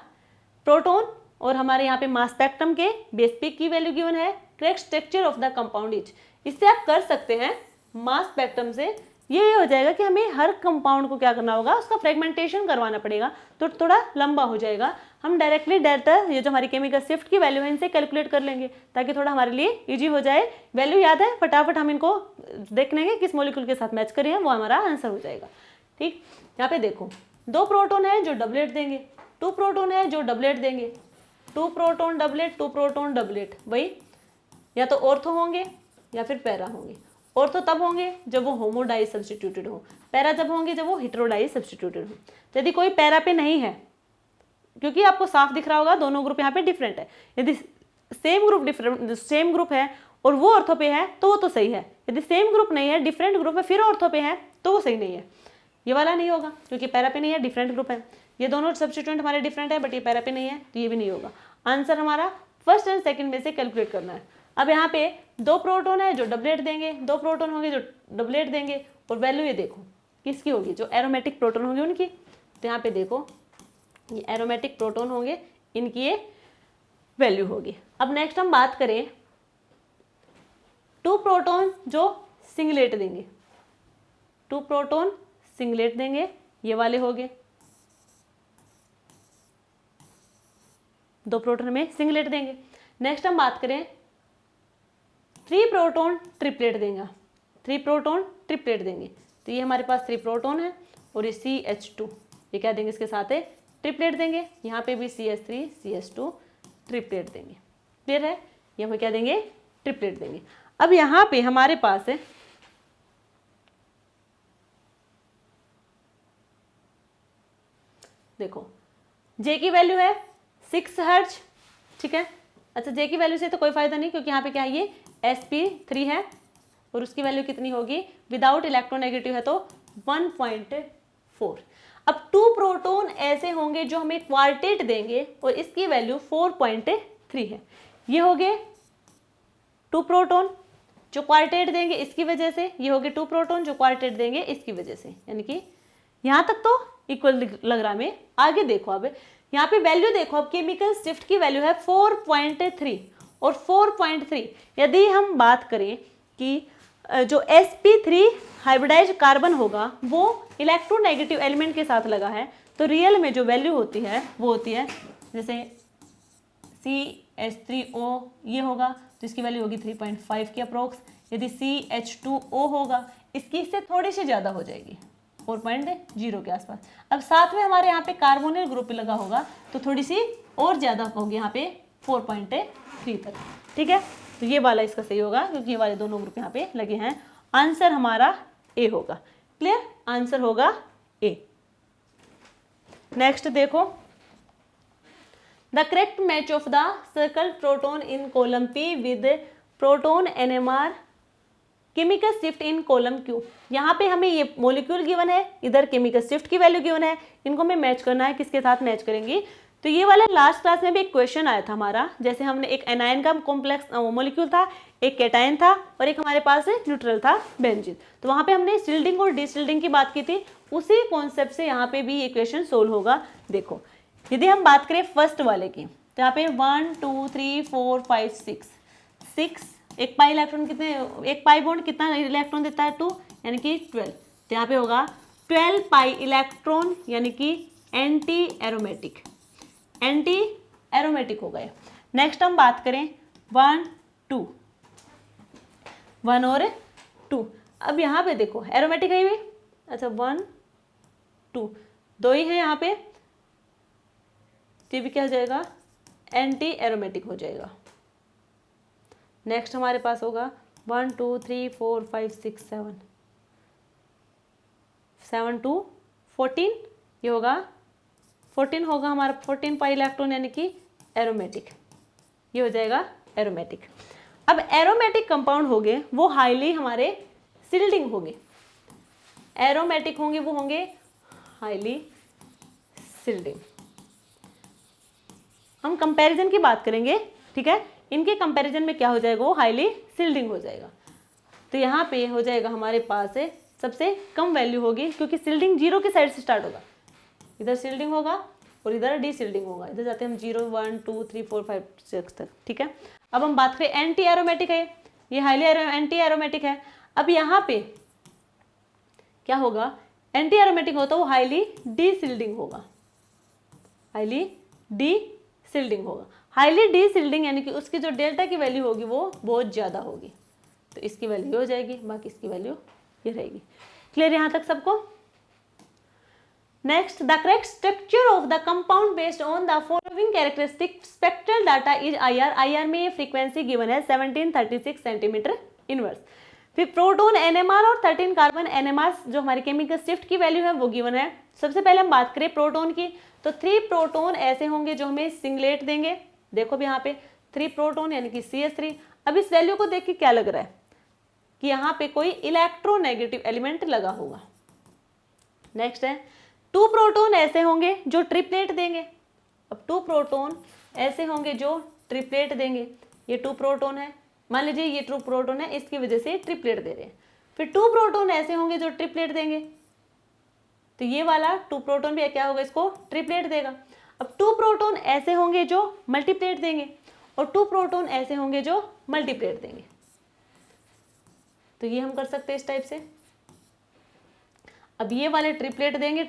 Speaker 1: प्रोटोन और हमारे यहाँ पे मास स्पेक्ट्रम के बेस पे की वैल्यू गिवन है, correct structure of the compound is. इससे आप कर सकते हैं मास स्पेक्ट्रम से ये हो जाएगा कि हमें हर कंपाउंड को क्या करना होगा, उसका फ्रेगमेंटेशन करवाना पड़ेगा, तो थोड़ा लंबा हो जाएगा। हम डायरेक्टली डेल्टा ये जो हमारी केमिकल शिफ्ट की वैल्यू है इनसे कैलकुलेट कर लेंगे ताकि थोड़ा हमारे लिए इजी हो जाए। वैल्यू याद है, फटाफट हम इनको देख लेंगे किस मॉलिक्यूल के साथ मैच करें, वो हमारा आंसर हो जाएगा। ठीक, यहाँ पे देखो 2 प्रोटोन है जो डबलेट देंगे, 2 प्रोटोन है जो डबलेट देंगे, 2 प्रोटोन डबलेट, 2 प्रोटोन डबलेट, वही या तो ऑर्थो होंगे या फिर पैरा होंगे। ऑर्थो तब होंगे जब वो होमोडाई सब्स्टिट्यूटेड हो, पैरा जब होंगे जब वो हेटेरोडाई सब्स्टिट्यूटेड हो। तो यदि कोई पैरा पे नहीं है, क्योंकि आपको साफ दिख रहा होगा दोनों ग्रुप यहाँ पे डिफरेंट है, यदि सेम ग्रुप है और वो ऑर्थो पे है तो वो तो सही है, यदि सेम ग्रुप नहीं है डिफरेंट ग्रुप है फिर ऑर्थो पे है तो वो सही नहीं है। ये वाला नहीं होगा क्योंकि पैरा पे नहीं है, डिफरेंट ग्रुप है। ये दोनों सब्स्टिट्यूएंट हमारे डिफरेंट है बट ये पैरा पे नहीं है तो ये भी नहीं होगा। आंसर हमारा फर्स्ट एंड सेकंड में से कैलकुलेट करना है। अब यहाँ पे 2 प्रोटोन है जो डबलेट देंगे, 2 प्रोटोन होंगे जो डबलेट देंगे और वैल्यू ये देखो किसकी होगी, जो एरोमेटिक प्रोटोन होंगे उनकी। तो यहाँ पे देखो ये एरोमेटिक प्रोटोन होंगे, इनकी ये वैल्यू होगी। अब नेक्स्ट हम बात करें 2 प्रोटोन जो सिंगलेट देंगे, 2 प्रोटोन सिंगलेट देंगे, ये वाले हो गए। 2 प्रोटोन में सिंगलेट देंगे। नेक्स्ट हम बात करें 3 प्रोटोन ट्रिपलेट देंगे, 3 प्रोटोन ट्रिपलेट देंगे। तो ये हमारे पास 3 प्रोटोन है और ये CH2 ये क्या देंगे, इसके साथ है ट्रिपलेट देंगे। यहाँ पे भी CH3 CH2 ट्रिपलेट देंगे, क्लियर है, ये हमें क्या देंगे, ट्रिपलेट देंगे। अब यहाँ पे हमारे पास है देखो J की वैल्यू है 6 हर्ट्ज, ठीक है। अच्छा J की वैल्यू से तो कोई फायदा नहीं क्योंकि यहाँ पे क्या है ये sp3 है और उसकी वैल्यू कितनी होगी, विदाउट इलेक्ट्रोनेगेटिव है तो 1.4। अब 2 प्रोटोन ऐसे होंगे जो हमें क्वार्टेट देंगे और इसकी वैल्यू 4.3 है। ये हो गए 2 प्रोटोन जो क्वार्टेट देंगे इसकी वजह से, ये हो गए 2 प्रोटोन जो क्वार्टेट देंगे इसकी वजह से, यानी कि यहाँ तक तो इक्वल लग रहा है। आगे देखो, अब यहाँ पे वैल्यू देखो, अब केमिकल शिफ्ट की वैल्यू है 4.3 और 4.3। यदि हम बात करें कि जो sp3 हाइब्रिडाइज्ड कार्बन होगा वो इलेक्ट्रोनेगेटिव एलिमेंट के साथ लगा है तो रियल में जो वैल्यू होती है वो होती है जैसे CH3O ये होगा तो इसकी वैल्यू होगी 3.5 की अप्रोक्स। यदि CH2O होगा इसकी इससे थोड़ी सी ज़्यादा हो जाएगी 4.0 के आसपास। अब साथ में हमारे यहाँ पे कार्बोनिल ग्रुप लगा होगा तो थोड़ी सी और ज़्यादा होगी यहाँ पे 4.3 तक, ठीक है। तो ये वाला इसका सही होगा क्योंकि ये वाले दोनों ग्रुप यहाँ पे लगे हैं। आंसर हमारा ए होगा, क्लियर, आंसर होगा ए। नेक्स्ट देखो the correct match of the circle proton in column P with proton NMR chemical shift in column Q। यहाँ पे हमें ये मॉलिक्यूल गिवन है, इधर केमिकल शिफ्ट की वैल्यू गिवन है, इनको हमें मैच करना है, किसके साथ मैच करेंगे, तो ये वाला लास्ट क्लास में भी एक क्वेश्चन आया था हमारा, जैसे हमने एक एनायन का कॉम्प्लेक्स मॉलिक्यूल था, एक कैटायन था और एक हमारे पास न्यूट्रल था बेंजीन। तो वहाँ पे हमने शील्डिंग और डिशील्डिंग की बात की थी, उसी कॉन्सेप्ट से यहाँ पे भी ये क्वेश्चन सोल्व होगा। देखो यदि हम बात करें फर्स्ट वाले की, तो यहाँ पे 1 2 3 4 5 6 एक पाई इलेक्ट्रॉन कितने, एक पाई बॉन्ड कितना इलेक्ट्रॉन देता है 2, यानी कि 12। तो यहाँ पे होगा 12 पाई इलेक्ट्रॉन, यानी कि एंटी एरोमेटिक, एंटी एरोमेटिक हो गए। नेक्स्ट हम बात करें 1 2, 1 और 2। अब यहाँ पे देखो एरोमेटिक है ये, अच्छा 1 2 दो ही है यहाँ पे, तो भी क्या हो जाएगा, एंटी एरोमेटिक हो जाएगा। नेक्स्ट हमारे पास होगा 1 2 3 4 5 6 7 7 2 14, ये होगा 14 होगा हमारा 14 पाई इलेक्ट्रॉन, यानी कि एरोमेटिक, ये हो जाएगा एरोमेटिक। अब एरोमेटिक कंपाउंड होंगे वो हाईली हमारे शील्डिंग होंगे, एरोमेटिक होंगे वो होंगे हाईली शील्डिंग। हम कंपैरिजन की बात करेंगे, ठीक है, इनके कंपैरिजन में क्या हो जाएगा, वो हाईली शील्डिंग हो जाएगा। तो यहाँ पे हो जाएगा हमारे पास सबसे कम वैल्यू होगी, क्योंकि शील्डिंग 0 के साइड से स्टार्ट होगा, इधर शील्डिंग होगा और इधर डी शील्डिंग होगा, इधर जाते हैं हम 0 1 2 3 4 5 6 तक, ठीक है। अब हम बात करें एंटी एरोमेटिक है, ये हाईली एंटी एरोमेटिक है। अब यहाँ पे क्या होगा, एंटी एरोमेटिक होता है वो हाईली डी शील्डिंग होगा, हाईली डी शील्डिंग होगा। हाईली डी शील्डिंग यानी कि उसकी जो डेल्टा की वैल्यू होगी वो बहुत ज़्यादा होगी, तो इसकी वैल्यू हो जाएगी, बाकी इसकी वैल्यू ये रहेगी। क्लियर यहाँ तक सबको? Next, the correct structure of the compound based on the following characteristic spectral data is IR। IR में ये फ्रीक्वेंसी गिवन है 1736 सेंटीमीटर इनवर्स। फिर प्रोटॉन NMR और 13 कार्बन NMR जो हमारी केमिकल शिफ्ट की वैल्यू है वो गिवन है। सबसे पहले हम बात करें प्रोटॉन की, तो 3 प्रोटॉन ऐसे होंगे जो हमें सिंगलेट देंगे। देखो भी यहाँ पे 3 प्रोटॉन यानी कि CH3। अब इस वैल्यू को देख के क्या लग रहा है कि यहाँ पे कोई इलेक्ट्रोनेगेटिव एलिमेंट लगा होगा। नेक्स्ट है 2 प्रोटॉन ऐसे होंगे जो ट्रिपलेट देंगे। अब 2 प्रोटॉन ऐसे होंगे जो ट्रिपलेट देंगे, ये 2 प्रोटॉन है, मान लीजिए ये 2 प्रोटॉन है, इसकी वजह से ट्रिपलेट दे रहे हैं। फिर 2 प्रोटॉन ऐसे होंगे जो ट्रिपलेट देंगे, तो ये वाला 2 प्रोटॉन भी क्या होगा, इसको ट्रिपलेट देगा। अब 2 प्रोटॉन ऐसे होंगे जो मल्टीप्लेट देंगे और 2 प्रोटॉन ऐसे होंगे जो मल्टीप्लेट देंगे, तो ये हम कर सकते हैं इस टाइप से। अब ये वाले ट्रिपलेट देंगे,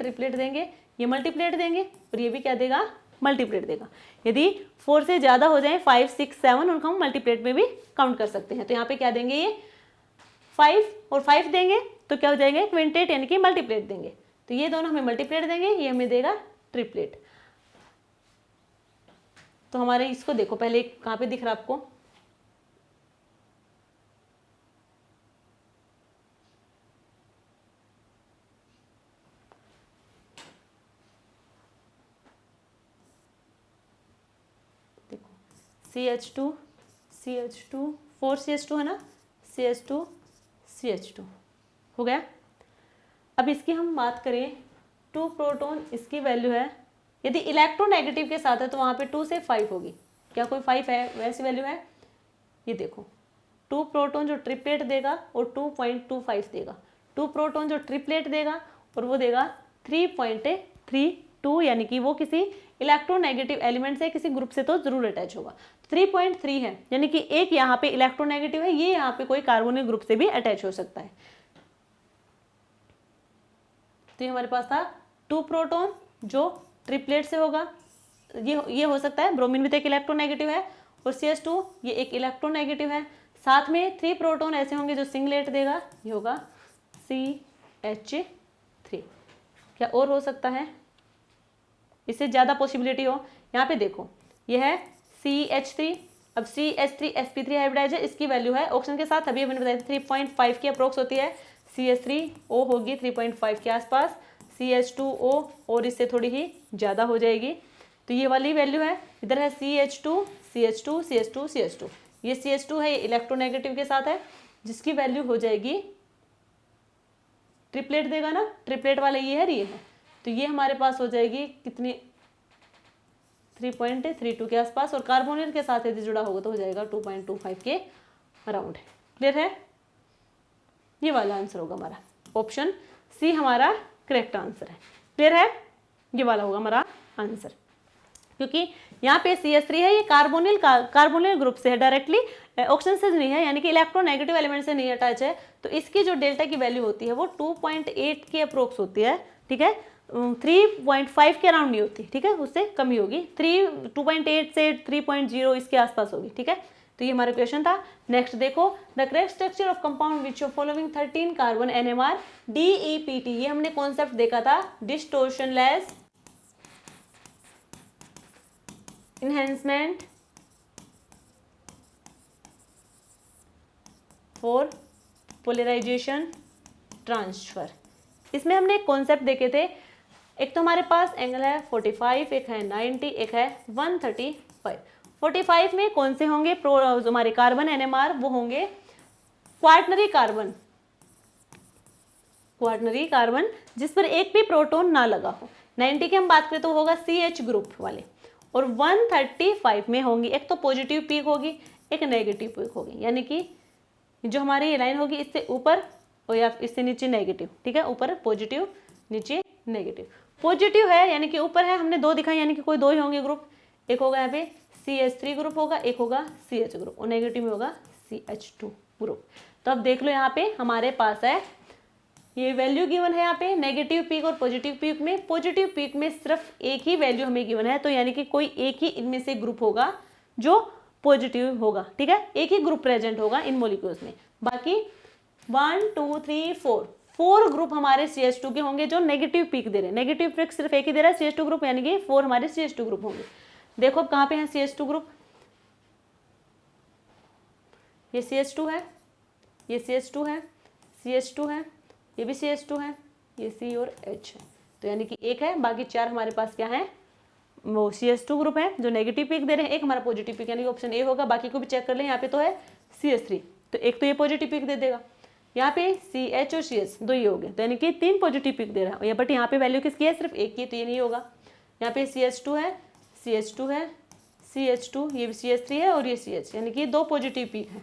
Speaker 1: ये मल्टीप्लेट देंगे और ये भी क्या देगा, मल्टीप्लेट देगा। यदि 4 से ज़्यादा हो जाए 5 6 7 उनको हम मल्टीप्लेट में भी काउंट कर सकते हैं। तो यहाँ पे क्या देंगे, ये 5 और 5 देंगे तो क्या हो जाएंगे, क्विंटेट यानी कि मल्टीप्लेट देंगे। तो ये दोनों हमें मल्टीप्लेट देंगे, ये हमें देगा ट्रिपलेट। तो हमारे इसको देखो पहले कहाँ पे दिख रहा है आपको, CH2 CH2 4 CH2 है ना, CH2 CH2 हो गया। अब इसकी हम बात करें 2 प्रोटॉन, इसकी वैल्यू है, यदि इलेक्ट्रोनेगेटिव के साथ है तो वहाँ पे 2 से 5 होगी। क्या कोई 5 है, वैसी वैल्यू है। ये देखो 2 प्रोटॉन जो ट्रिपलेट देगा और 2.25 देगा, 2 प्रोटॉन जो ट्रिपलेट देगा और वो देगा 3.32, यानी कि वो किसी इलेक्ट्रोनेगेटिव एलिमेंट से किसी ग्रुप से तो जरूर अटैच होगा। 3.3 है, यानी कि एक यहाँ पे इलेक्ट्रोनेगेटिव है, ये यहाँ पे कोई कार्बोनिक ग्रुप से भी अटैच हो सकता है। तो ये हमारे पास था 2 प्रोटॉन जो ट्रिपलेट से होगा, ये हो सकता है, ब्रोमीन भी तो एक इलेक्ट्रोनेगेटिव है, और CH2 ये एक इलेक्ट्रोनेगेटिव है। साथ में 3 प्रोटॉन ऐसे होंगे जो सिंगलेट देगा, ये होगा CH3। क्या और हो सकता है, इससे ज़्यादा पॉसिबिलिटी हो। यहाँ पे देखो ये है CH3, अब CH3 sp3 हाइब्रिडाइज है, इसकी वैल्यू है ऑक्सीजन के साथ अभी मैंने बताया 3.5 की अप्रोक्स होती है। CH3O होगी 3.5 के आसपास, CH2O और इससे थोड़ी ही ज़्यादा हो जाएगी, तो ये वाली वैल्यू है। इधर है CH2 CH2 CH2 CH2, ये CH2 है, ये इलेक्ट्रोनेगेटिव के साथ है, जिसकी वैल्यू हो जाएगी, ट्रिपलेट देगा ना, ट्रिपलेट वाले ये है, तो ये हमारे पास हो जाएगी कितनी, 3.32 के आसपास, और कार्बोनिल के साथ यदि जुड़ा होगा तो हो जाएगा 2.25 के अराउंड है। क्लियर है? ये वाला आंसर होगा हमारा, ऑप्शन सी हमारा करेक्ट आंसर है। क्लियर है? ये वाला होगा हमारा आंसर, क्योंकि यहाँ पे CH3 है, ये कार्बोनिल ग्रुप से है, डायरेक्टली ऑक्सीजन से नहीं है, यानी कि इलेक्ट्रोनेगेटिव एलिमेंट से नहीं अटैच है, तो इसकी जो डेल्टा की वैल्यू होती है वो 2.8 के अप्रोक्स होती है। ठीक है, 3.5 के अराउंड नहीं होती, ठीक है, उससे कम ही होगी, 2.8 से 3.0 इसके आसपास होगी। ठीक है, तो ये हमारा क्वेश्चन था। नेक्स्ट देखो, the correct structure of compound which following 13 carbon NMR DEPT, ये हमने कॉन्सेप्ट देखा था, डिस्टोर्शनलेस enhancement फॉर पोलराइजेशन ट्रांसफर। इसमें हमने एक कॉन्सेप्ट देखे थे, एक तो हमारे पास एंगल है 45, एक है 90, एक है 135। 45 में कौन से होंगे हमारे कार्बन NMR, वो होंगे क्वार्टनरी कार्बन जिस पर एक भी प्रोटॉन ना लगा हो। 90 की हम बात करें तो होगा CH ग्रुप वाले, और 135 में होंगी एक तो पॉजिटिव पीक होगी, एक नेगेटिव पीक होगी, यानी कि जो हमारी ये लाइन होगी इससे ऊपर और या इससे नीचे नेगेटिव। ठीक है, ऊपर पॉजिटिव, नीचे नेगेटिव। पॉजिटिव है यानी कि ऊपर है, हमने दो दिखाई, यानी कि कोई दो ही होंगे ग्रुप, एक होगा यहाँ पे CH3 ग्रुप होगा, एक होगा CH ग्रुप, और नेगेटिव में होगा CH2 ग्रुप। तो अब देख लो यहाँ पे हमारे पास है ये वैल्यू गिवन है यहाँ पे नेगेटिव पीक और पॉजिटिव पीक में। पॉजिटिव पीक में सिर्फ एक ही वैल्यू हमें गिवन है, तो यानी कि कोई एक ही इनमें से ग्रुप होगा जो पॉजिटिव होगा। ठीक है, एक ही ग्रुप प्रेजेंट होगा इन मॉलिक्यूल्स में। बाकी 1 2 3 4 ग्रुप हमारे CH2 के होंगे जो नेगेटिव पीक दे रहे हैं। नेगेटिव पीक सिर्फ एक ही दे रहा है CH2 ग्रुप, यानी कि 4 हमारे CH2 ग्रुप होंगे। देखो अब कहाँ पे है CH2 ग्रुप, ये CH2 है, ये CH2 है, CH2 है, ये भी CH2 है, ये C और H है, तो यानी कि एक है, बाकी 4 हमारे पास क्या है, वो CH2 ग्रुप है जो नेगेटिव पीक दे रहे हैं, एक हमारा पॉजिटिव पीक, यानी कि ऑप्शन ए होगा। बाकी को भी चेक कर लें, यहाँ पे तो है CH3, तो एक तो ये पॉजिटिव पीक दे देगा, यहाँ पे CH और CH दो ही हो गए, तो यानी कि 3 पॉजिटिव पीक दे रहा है, बट यहाँ पे वैल्यू किसकी है, सिर्फ एक की, तो ये नहीं होगा। यहाँ पे CH2 है, CH2 है, CH2, ये भी CH3 है और ये CH, यानी कि 2 पॉजिटिव पीक है,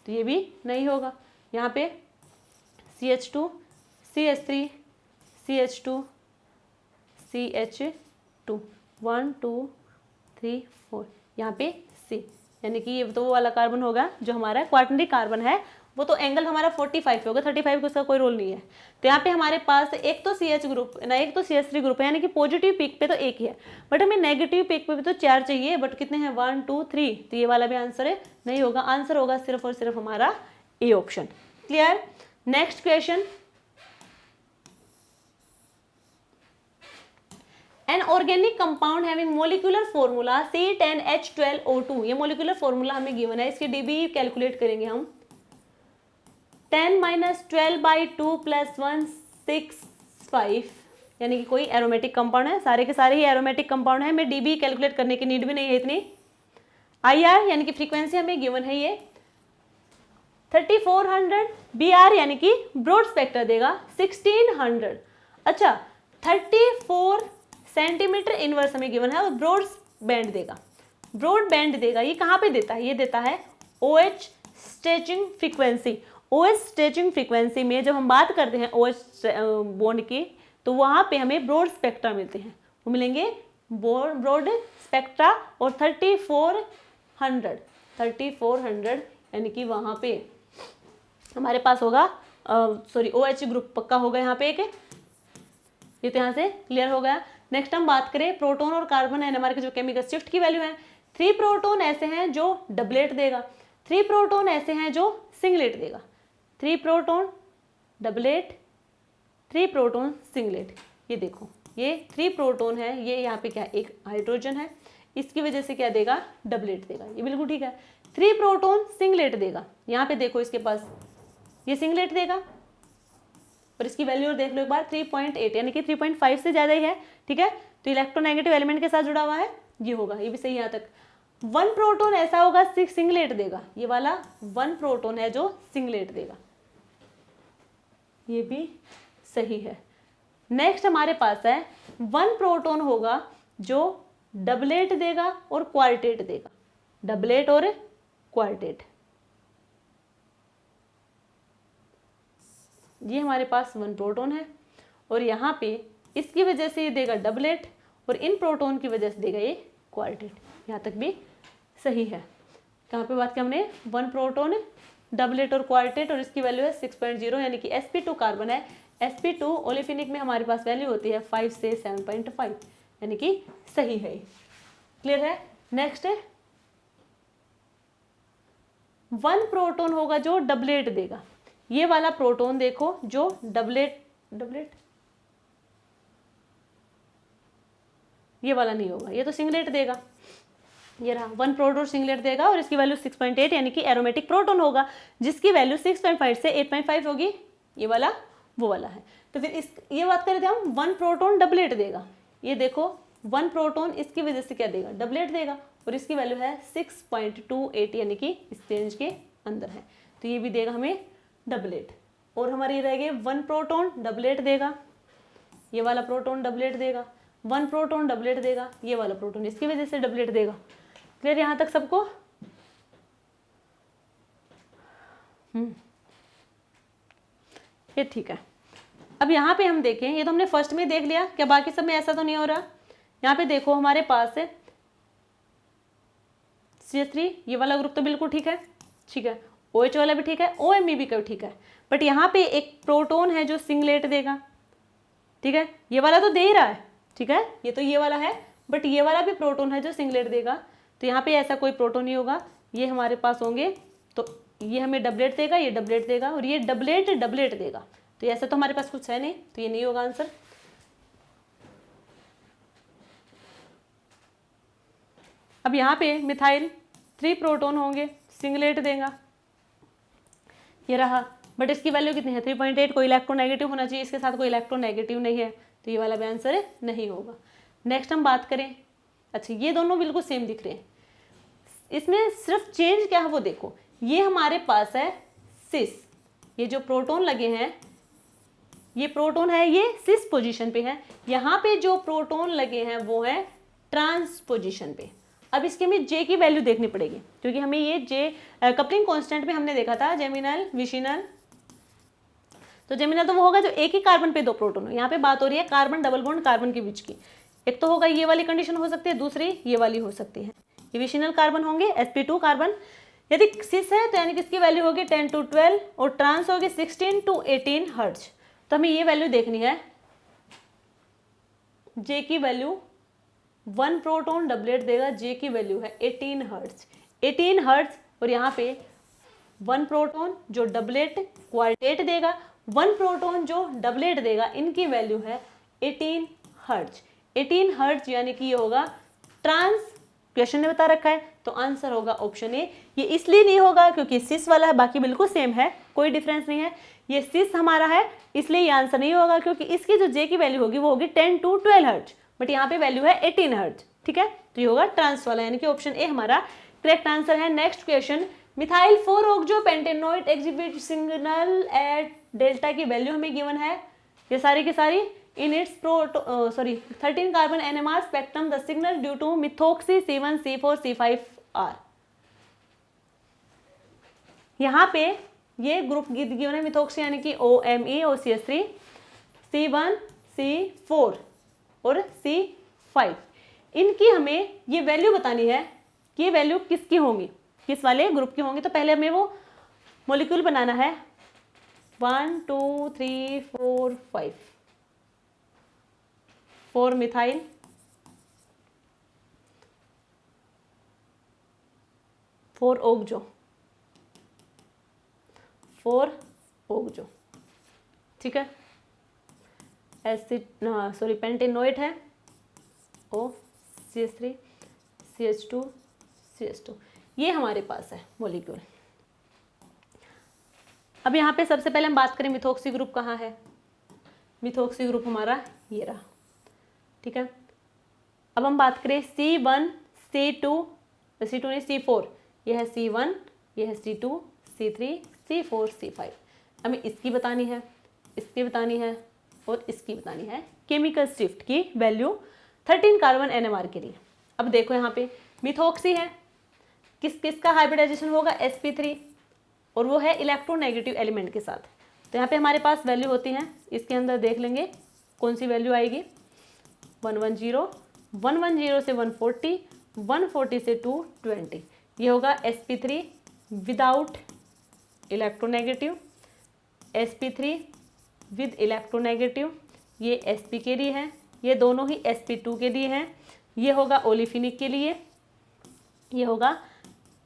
Speaker 1: तो ये भी नहीं होगा। यहाँ पे CH2, CH3, CH2, CH2, 1 2 3 4, यहाँ पे C, यानी कि ये तो वो वाला कार्बन होगा जो हमारा क्वार्टनरी कार्बन है, वो तो एंगल हमारा 45 होगा, 35 का उसका कोई रोल नहीं है। तो यहाँ पे हमारे पास एक तो CH ग्रुप ना, एक तो CH3 ग्रुप है, यानी कि पॉजिटिव पीक पे तो एक ही है, बट हमें नेगेटिव पीक पे भी तो 4 चाहिए, बट कितने हैं 1 2 3, तो ये वाला भी आंसर है नहीं होगा। आंसर होगा सिर्फ और सिर्फ हमारा A option. Clear? Next question, an organic compound having molecular formula C10H12O2, ये मोलिकुलर फॉर्मूला हमें गिवन है, इसकी डीबी कैलकुलेट करेंगे हम। 10 - 12/2 + 1 6 5, यानी कि कोई एरोमेटिक कंपाउंड है, सारे के सारे ही एरोमेटिक कंपाउंड है, हमें डीबी कैलकुलेट करने की नीड भी नहीं है इतनी। IR यानी कि फ्रीक्वेंसी हमें गिवन है ये 3400, BR यानी कि ब्रॉड स्पेक्ट्रा देगा 1600। अच्छा, 34 सेंटीमीटर इनवर्स हमें गिवन है और ब्रॉड बैंड देगा, ब्रॉड बैंड देगा, ये कहाँ पे देता है, ये देता है OH stretching frequency. OH stretching frequency में जब हम बात करते हैं OH बॉन्ड की, तो वहाँ पे हमें ब्रॉड स्पेक्ट्रा मिलते हैं, वो मिलेंगे ब्रॉड स्पेक्ट्रा, और 3400 यानी कि वहाँ पे हमारे पास होगा OH ग्रुप पक्का होगा यहाँ पे एक, ये तो यहाँ से क्लियर हो गया। नेक्स्ट हम बात करें प्रोटॉन और कार्बन NMR के जो केमिकल शिफ्ट की वैल्यू है। 3 प्रोटॉन ऐसे हैं जो डबलेट देगा, 3 प्रोटॉन ऐसे हैं जो सिंगलेट देगा। 3 प्रोटॉन डबलेट, 3 प्रोटॉन सिंगलेट। ये देखो, ये 3 प्रोटॉन है, ये यहाँ पे क्या एक हाइड्रोजन है, इसकी वजह से क्या देगा, डबलेट देगा, ये बिल्कुल ठीक है। 3 प्रोटॉन सिंगलेट देगा, यहाँ पे देखो इसके पास ये सिंगलेट देगा, और इसकी वैल्यू देख लो एक बार 3.8, यानी कि 3.5 से ज़्यादा ही है। ठीक है, तो इलेक्ट्रोनेगेटिव एलिमेंट के साथ जुड़ा हुआ है, ये होगा, ये भी सही यहाँ तक। 1 प्रोटॉन ऐसा होगा सिंगलेट देगा, ये वाला 1 प्रोटॉन है जो सिंगलेट देगा, ये भी सही है। नेक्स्ट हमारे पास है 1 प्रोटॉन होगा जो डबलेट देगा और क्वार्टेट देगा, डबलेट और क्वार्टेट। ये हमारे पास 1 प्रोटॉन है और यहाँ पे इसकी वजह से ये देगा डबलेट और इन प्रोटॉन की वजह से देगा ये क्वार्टेट। यहाँ तक भी सही है। कहाँ पे बात की हमने? 1 प्रोटॉन, डबलेट और क्वार्टेट और इसकी वैल्यू है 6.0 यानी कि sp2 कार्बन है। sp2 ओलेफिनिक में हमारे पास वैल्यू होती है 5 से 7.5 यानी कि सही है। क्लियर है? नेक्स्ट है 1 प्रोटॉन होगा जो डबलेट देगा। ये वाला प्रोटॉन देखो जो डबलेट ये वाला नहीं होगा, ये तो सिंगलेट देगा। ये रहा 1 प्रोटॉन सिंगलेट देगा और इसकी वैल्यू 6.8 यानी कि एरोमेटिक प्रोटॉन होगा जिसकी वैल्यू 6.5 से 8.5 होगी। ये वाला वो वाला है। तो फिर इस ये बात कर रहे थे हम 1 प्रोटॉन डबलेट देगा। ये देखो 1 प्रोटॉन इसकी वजह से क्या देगा? डबलेट देगा और इसकी वैल्यू है 6.28 यानी कि इस रेंज के अंदर है। तो ये भी देगा हमें डबलेट। और हमारे ये रह गए 1 प्रोटॉन डबलेट देगा, ये वाला प्रोटॉन डबलेट देगा, 1 प्रोटॉन डबलेट देगा, ये वाला प्रोटॉन इसकी वजह से डबलेट देगा। क्लियर यहाँ तक सबको? ये ठीक है। अब यहाँ पे हम देखें, ये तो हमने फर्स्ट में देख लिया, क्या बाकी सब में ऐसा तो नहीं हो रहा? यहाँ पे देखो हमारे पास है CH3, ये वाला ग्रुप तो बिल्कुल ठीक है, ठीक है। OH वाला भी ठीक है, OMe भी ठीक है। बट यहाँ पे एक प्रोटॉन है जो सिंगलेट देगा, ठीक है। ये वाला तो दे ही रहा है, ठीक है, ये तो ये वाला है, बट ये वाला भी प्रोटॉन है जो सिंगलेट देगा। तो यहाँ पे ऐसा कोई प्रोटॉन नहीं होगा, ये हमारे पास होंगे। तो ये हमें डबलेट देगा, ये डबलेट देगा और ये डबलेट देगा। तो ऐसा तो हमारे पास कुछ है नहीं, तो ये नहीं होगा आंसर। अब यहाँ पे मिथाइल 3 प्रोटॉन होंगे, सिंगलेट देगा, ये रहा। बट इसकी वैल्यू कितनी है? 3.8। कोई इलेक्ट्रोनेगेटिव होना चाहिए, इसके साथ कोई इलेक्ट्रोनेगेटिव नहीं है, तो ये वाला भी आंसर नहीं होगा। नेक्स्ट हम बात करें, अच्छा ये दोनों बिल्कुल सेम दिख रहे हैं, इसमें सिर्फ चेंज क्या है वो देखो। ये हमारे पास है सिस, ये जो प्रोटॉन लगे हैं ये प्रोटॉन है, ये सिस पोजीशन पे है। यहाँ पे जो प्रोटॉन लगे हैं वो है ट्रांस पोजीशन पे। अब इसके हमें जे की वैल्यू देखनी पड़ेगी, क्योंकि हमें ये जे कपलिंग कांस्टेंट में हमने देखा था जेमिनल विशिनल। तो जेमिनल तो वो होगा जो एक ही कार्बन पे 2 प्रोटॉन हो। यहाँ पे बात हो रही है कार्बन डबल बॉन्ड कार्बन के बीच की। एक तो होगा ये वाली कंडीशन हो सकती है, दूसरी ये वाली हो सकती है। ये विशिनल कार्बन होंगे, sp2 कार्बन। यदि सिस है तो यानी कि इसकी वैल्यू होगी 10 to 12 और ट्रांस होगी 16 to 18 हर्ट्ज। तो हमें ये वैल्यू देखनी है, जे की वैल्यू 1 प्रोटॉन डबलेट देगा, जे की वैल्यू है 18 हर्ट्ज, 18 हर्ट्ज। और यहाँ पे 1 प्रोटॉन जो डबलेट क्वार्टेट देगा, 1 प्रोटॉन जो डबलेट देगा, इनकी वैल्यू है 18 हर्ट्ज। 18 हर्ट्ज यानी कि ये होगा ट्रांस, क्वेश्चन ने बता रखा है, तो आंसर होगा ऑप्शन ए। ये इसलिए नहीं होगा क्योंकि सिस वाला है, बाकी बिल्कुल सेम है, कोई डिफरेंस नहीं है। ये सिस हमारा है इसलिए ये आंसर नहीं होगा, क्योंकि इसकी जो जे की वैल्यू होगी वो होगी 10 to 12 हर्ट्ज, बट यहाँ पे वैल्यू है 18 हर्ट्ज, ठीक है। तो ये होगा ट्रांस वाला, यानी कि ऑप्शन ए हमारा करेक्ट आंसर है। नेक्स्ट क्वेश्चन, मिथाइल 4-ऑक्सो pentanoate exhibit signal at delta की वैल्यू हमें गिवन है। ये सारी की सारी in its 13 carbon NMR spectrum the signal due to methoxy C1 C4 C5R। यहाँ पे ये ग्रुप गिवन है मिथोक्सी यानी कि OMe और CH3 C1 C4 और C5। इनकी हमें ये वैल्यू बतानी है कि ये वैल्यू किसकी होंगी, किस वाले ग्रुप की होंगी। तो पहले हमें वो मॉलिक्यूल बनाना है 1 2 3 4 5 4 मिथाइल, 4 ऑक्सो, 4 ऑक्सो, ठीक है। एसिड सॉरी पेंटेनोइड है ओ CH3 CH2 CH2, ये हमारे पास है मॉलिक्यूल। अब यहाँ पे सबसे पहले हम बात करें मिथोक्सी ग्रुप कहाँ है। मिथोक्सी ग्रुप हमारा ये रहा, ठीक है। अब हम बात करें C1 C2 नहीं C4, ये है C1, ये है C2 C3 C4 C5। हमें इसकी बतानी है, इसकी बतानी है और इसकी बतानी है केमिकल शिफ्ट की वैल्यू 13 कार्बन NMR के लिए। अब देखो यहाँ पे मिथॉक्सी है, किसका हाइब्रिडाइजेशन होगा, sp3, और वो है इलेक्ट्रोनेगेटिव एलिमेंट के साथ। तो यहाँ पे हमारे पास वैल्यू होती हैं, इसके अंदर देख लेंगे कौन सी वैल्यू आएगी, 110, 110 से 140, 140 से 220, ये होगा sp3 without electronegative, sp3 with electronegative, ये sp के लिए है, ये दोनों ही sp2 के लिए हैं, ये होगा ओलिफिनिक के लिए, ये होगा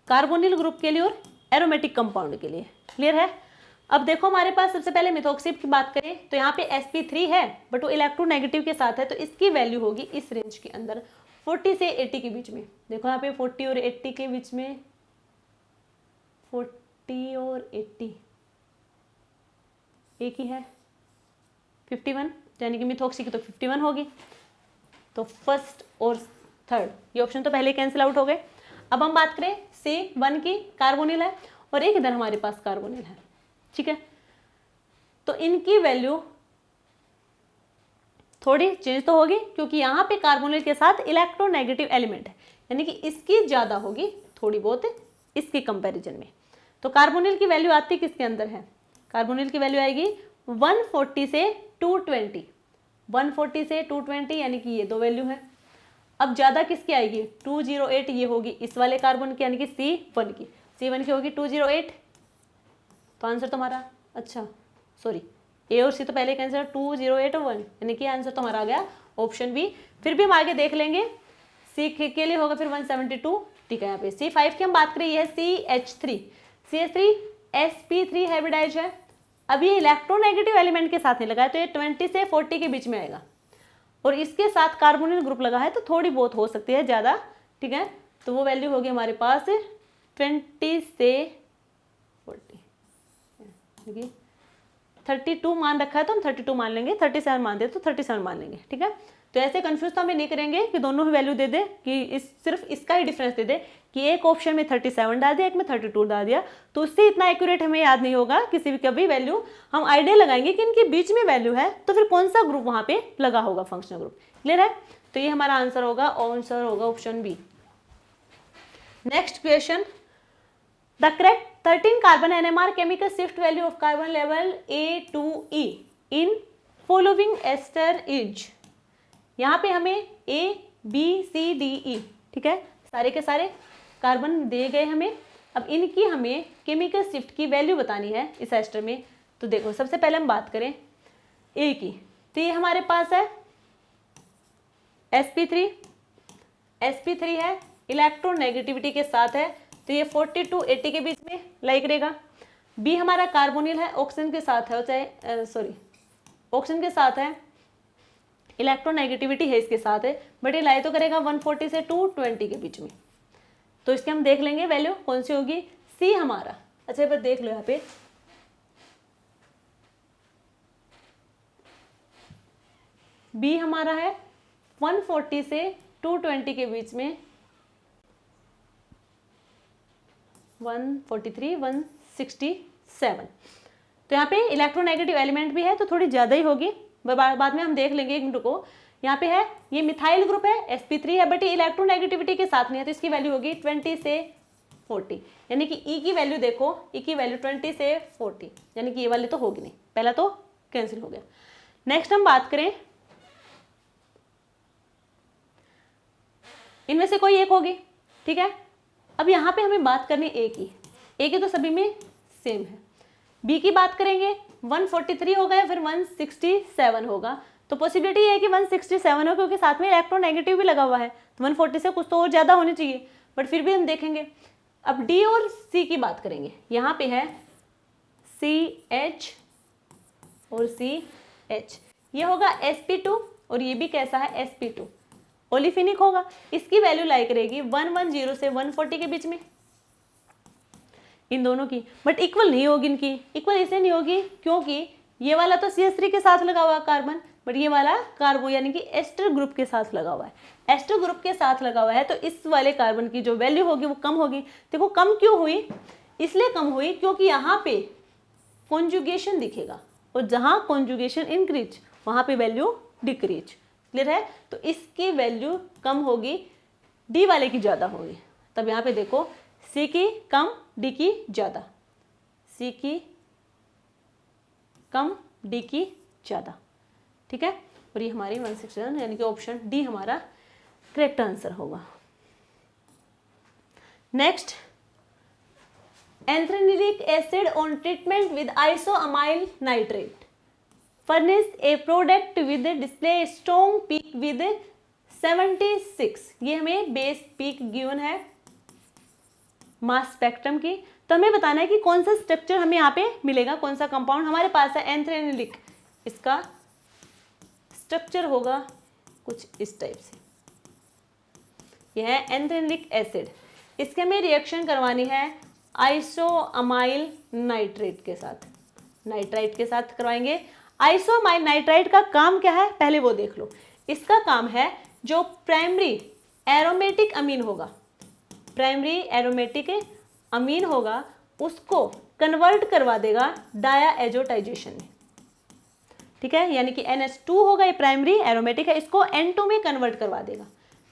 Speaker 1: कार्बोनिल ग्रुप के लिए और एरोमेटिक कंपाउंड के लिए। क्लियर है। अब देखो हमारे पास सबसे पहले मिथॉक्सी की बात करें तो यहाँ पे sp3 है बट वो इलेक्ट्रोनेगेटिव के साथ है, तो इसकी वैल्यू होगी इस रेंज के अंदर 40 से 80 के बीच में। देखो यहाँ पे 40 और 80 के बीच में, 40 और 80 एक ही है, 51, यानी कि मिथॉक्सी की तो 51 होगी। तो फर्स्ट और थर्ड ये ऑप्शन तो पहले कैंसिल आउट हो गए। अब हम बात करें C1 की, कार्बोनिल है और एक इधर हमारे पास कार्बोनिल है, ठीक है। तो इनकी वैल्यू थोड़ी चेंज तो होगी क्योंकि यहाँ पे कार्बोनिल के साथ इलेक्ट्रोनेगेटिव एलिमेंट है, यानी कि इसकी ज्यादा होगी थोड़ी बहुत इसके कंपैरिजन में। तो कार्बोनिल की वैल्यू आती किसके अंदर है, कार्बोनिल की वैल्यू आएगी 140 से 220, 140 से 220 यानी कि ये दो वैल्यू है। अब ज्यादा किसकी आएगी, 208, ये होगी इस वाले कार्बन की यानी कि C1 की, C1 की होगी 208। तो आंसर तुम्हारा, अच्छा सॉरी ए और सी तो पहले कैंसर, 208 और 1, यानी कि आंसर तुम्हारा आ गया ऑप्शन बी। फिर भी हम आगे देख लेंगे, सी के लिए होगा फिर 172, ठीक है। यहाँ पे C5 की हम बात करें, ये है CH3, CH3 sp3 हाइब्रिडाइज है। अब ये इलेक्ट्रोनेगेटिव एलिमेंट के साथ नहीं लगा है तो ये 20 से 40 के बीच में आएगा, और इसके साथ कार्बोनिल ग्रुप लगा है तो थोड़ी बहुत हो सकती है ज़्यादा, ठीक है। तो वो वैल्यू होगी हमारे पास 20 से 40, 32 मान रखा है तो हम 32 मान लेंगे, 37 मान दे तो 37 मान लेंगे, ठीक है। तो ऐसे कंफ्यूज तो हमें नहीं करेंगे कि दोनों ही वैल्यू दे दे, कि सिर्फ इसका ही डिफरेंस दे दे कि एक ऑप्शन में 37 डाल दिया, एक में 32 डाल दिया, तो उससे इतना एक्यूरेट हमें याद नहीं होगा किसी भी कभी वैल्यू। हम आइडिया लगाएंगे कि इनके बीच में वैल्यू है तो फिर कौन सा ग्रुप वहां पे लगा होगा, फंक्शनल ग्रुप। क्लियर है। तो ये हमारा आंसर होगा option B. Next question, the correct 13 carbon NMR chemical shift value of carbon level A to E in following ester is. यहाँ पे हमें A B C D E, ठीक है, सारे के सारे कार्बन दिए गए हमें। अब इनकी हमें केमिकल शिफ्ट की वैल्यू बतानी है इस एस्टर में। तो देखो सबसे पहले हम बात करें A की, तो ये हमारे पास है sp3 है, इलेक्ट्रोनेगेटिविटी के साथ है तो ये 40 to 80 के बीच में लाई करेगा। बी हमारा कार्बोनिल है, ऑक्सीजन के साथ है, चाहे ऑक्सीजन के साथ है, इलेक्ट्रोनेगेटिविटी है इसके साथ है, बट ये लाई तो करेगा 140 से 220 के बीच में। तो इसके हम देख लेंगे वैल्यू कौन सी होगी। सी हमारा, अच्छा एक बार देख लो यहाँ पे, बी हमारा है 140 से 220 के बीच में, 143, 167। तो यहाँ पे इलेक्ट्रोनेगेटिव एलिमेंट भी है तो थोड़ी ज़्यादा ही होगी, बाद में हम देख लेंगे एक मिनट को। यहाँ पे है ये मिथाइल ग्रुप है, sp3 है, बट ये इलेक्ट्रोनेगेटिविटी के साथ नहीं है तो इसकी वैल्यू होगी 20 से 40, यानी कि E की वैल्यू देखो, E की वैल्यू 20 से 40, यानी कि ये वाले तो होगी नहीं, पहला तो कैंसिल हो गया। नेक्स्ट हम बात करें, इनमें से कोई एक होगी, ठीक है। अब यहाँ पे हमें बात करनी ए की तो सभी में सेम है। बी की बात करेंगे 143 होगा या फिर 167 होगा, तो पॉसिबिलिटी है कि 167 हो क्योंकि साथ में इलेक्ट्रोनेगेटिव भी लगा हुआ है, तो 140 से कुछ तो और ज़्यादा होनी चाहिए, बट फिर भी हम देखेंगे। अब डी और सी की बात करेंगे, यहाँ पे है CH और CH, ये होगा sp2 और ये भी कैसा है sp2, ओलिफिनिक होगा। इसकी वैल्यू लाई करेगी 110 से 140 के बीच में इन दोनों की, बट इक्वल नहीं होगी इनकी। इक्वल इसलिए नहीं होगी क्योंकि ये वाला तो CH3 के साथ लगा हुआ कार्बन, बट ये वाला कार्बो यानी कि एस्टर ग्रुप के साथ लगा हुआ है। एस्टर ग्रुप के साथ लगा हुआ है तो इस वाले कार्बन की जो वैल्यू होगी वो कम होगी। देखो कम क्यों हुई, इसलिए कम हुई क्योंकि यहाँ पे कॉन्जुगेशन दिखेगा और जहाँ कॉन्जुगेशन इंक्रीज वहाँ पे वैल्यू डिक्रीज। क्लियर है। तो इसकी वैल्यू कम होगी डी वाले की ज़्यादा होगी। तब यहाँ पे देखो सी की कम डी की ज़्यादा, सी की कम डी की ज़्यादा, ठीक है। और ये हमारी 161 यानी कि ऑप्शन डी हमारा करेक्ट आंसर होगा। Next, anthranilic acid on treatment with isoamyl nitrate furnish a product with display strong peak with 76। ये हमें बेस पीक गिवन है मास स्पेक्ट्रम की। तो हमें बताना है कि कौन सा स्ट्रक्चर हमें यहाँ पे मिलेगा, कौन सा कंपाउंड हमारे पास है एंथ्रेनिलिक। इसका स्ट्रक्चर होगा कुछ इस टाइप से, यह है एंथ्रेनिलिक एसिड। इसके हमें रिएक्शन करवानी है आइसोअमाइल नाइट्रेट के साथ, नाइट्राइट के साथ करवाएंगे। आइसोअमाइल नाइट्राइट का काम क्या है पहले वो देख लो। इसका काम है जो प्राइमरी एरोमेटिक अमीन होगा, प्राइमरी एरोमेटिक अमीन होगा, उसको कन्वर्ट करवा देगा डायाएजोटाइजेशन में, ठीक है। यानी कि NH2 होगा, ये प्राइमरी एरोमेटिक है, इसको N2 में कन्वर्ट करवा देगा।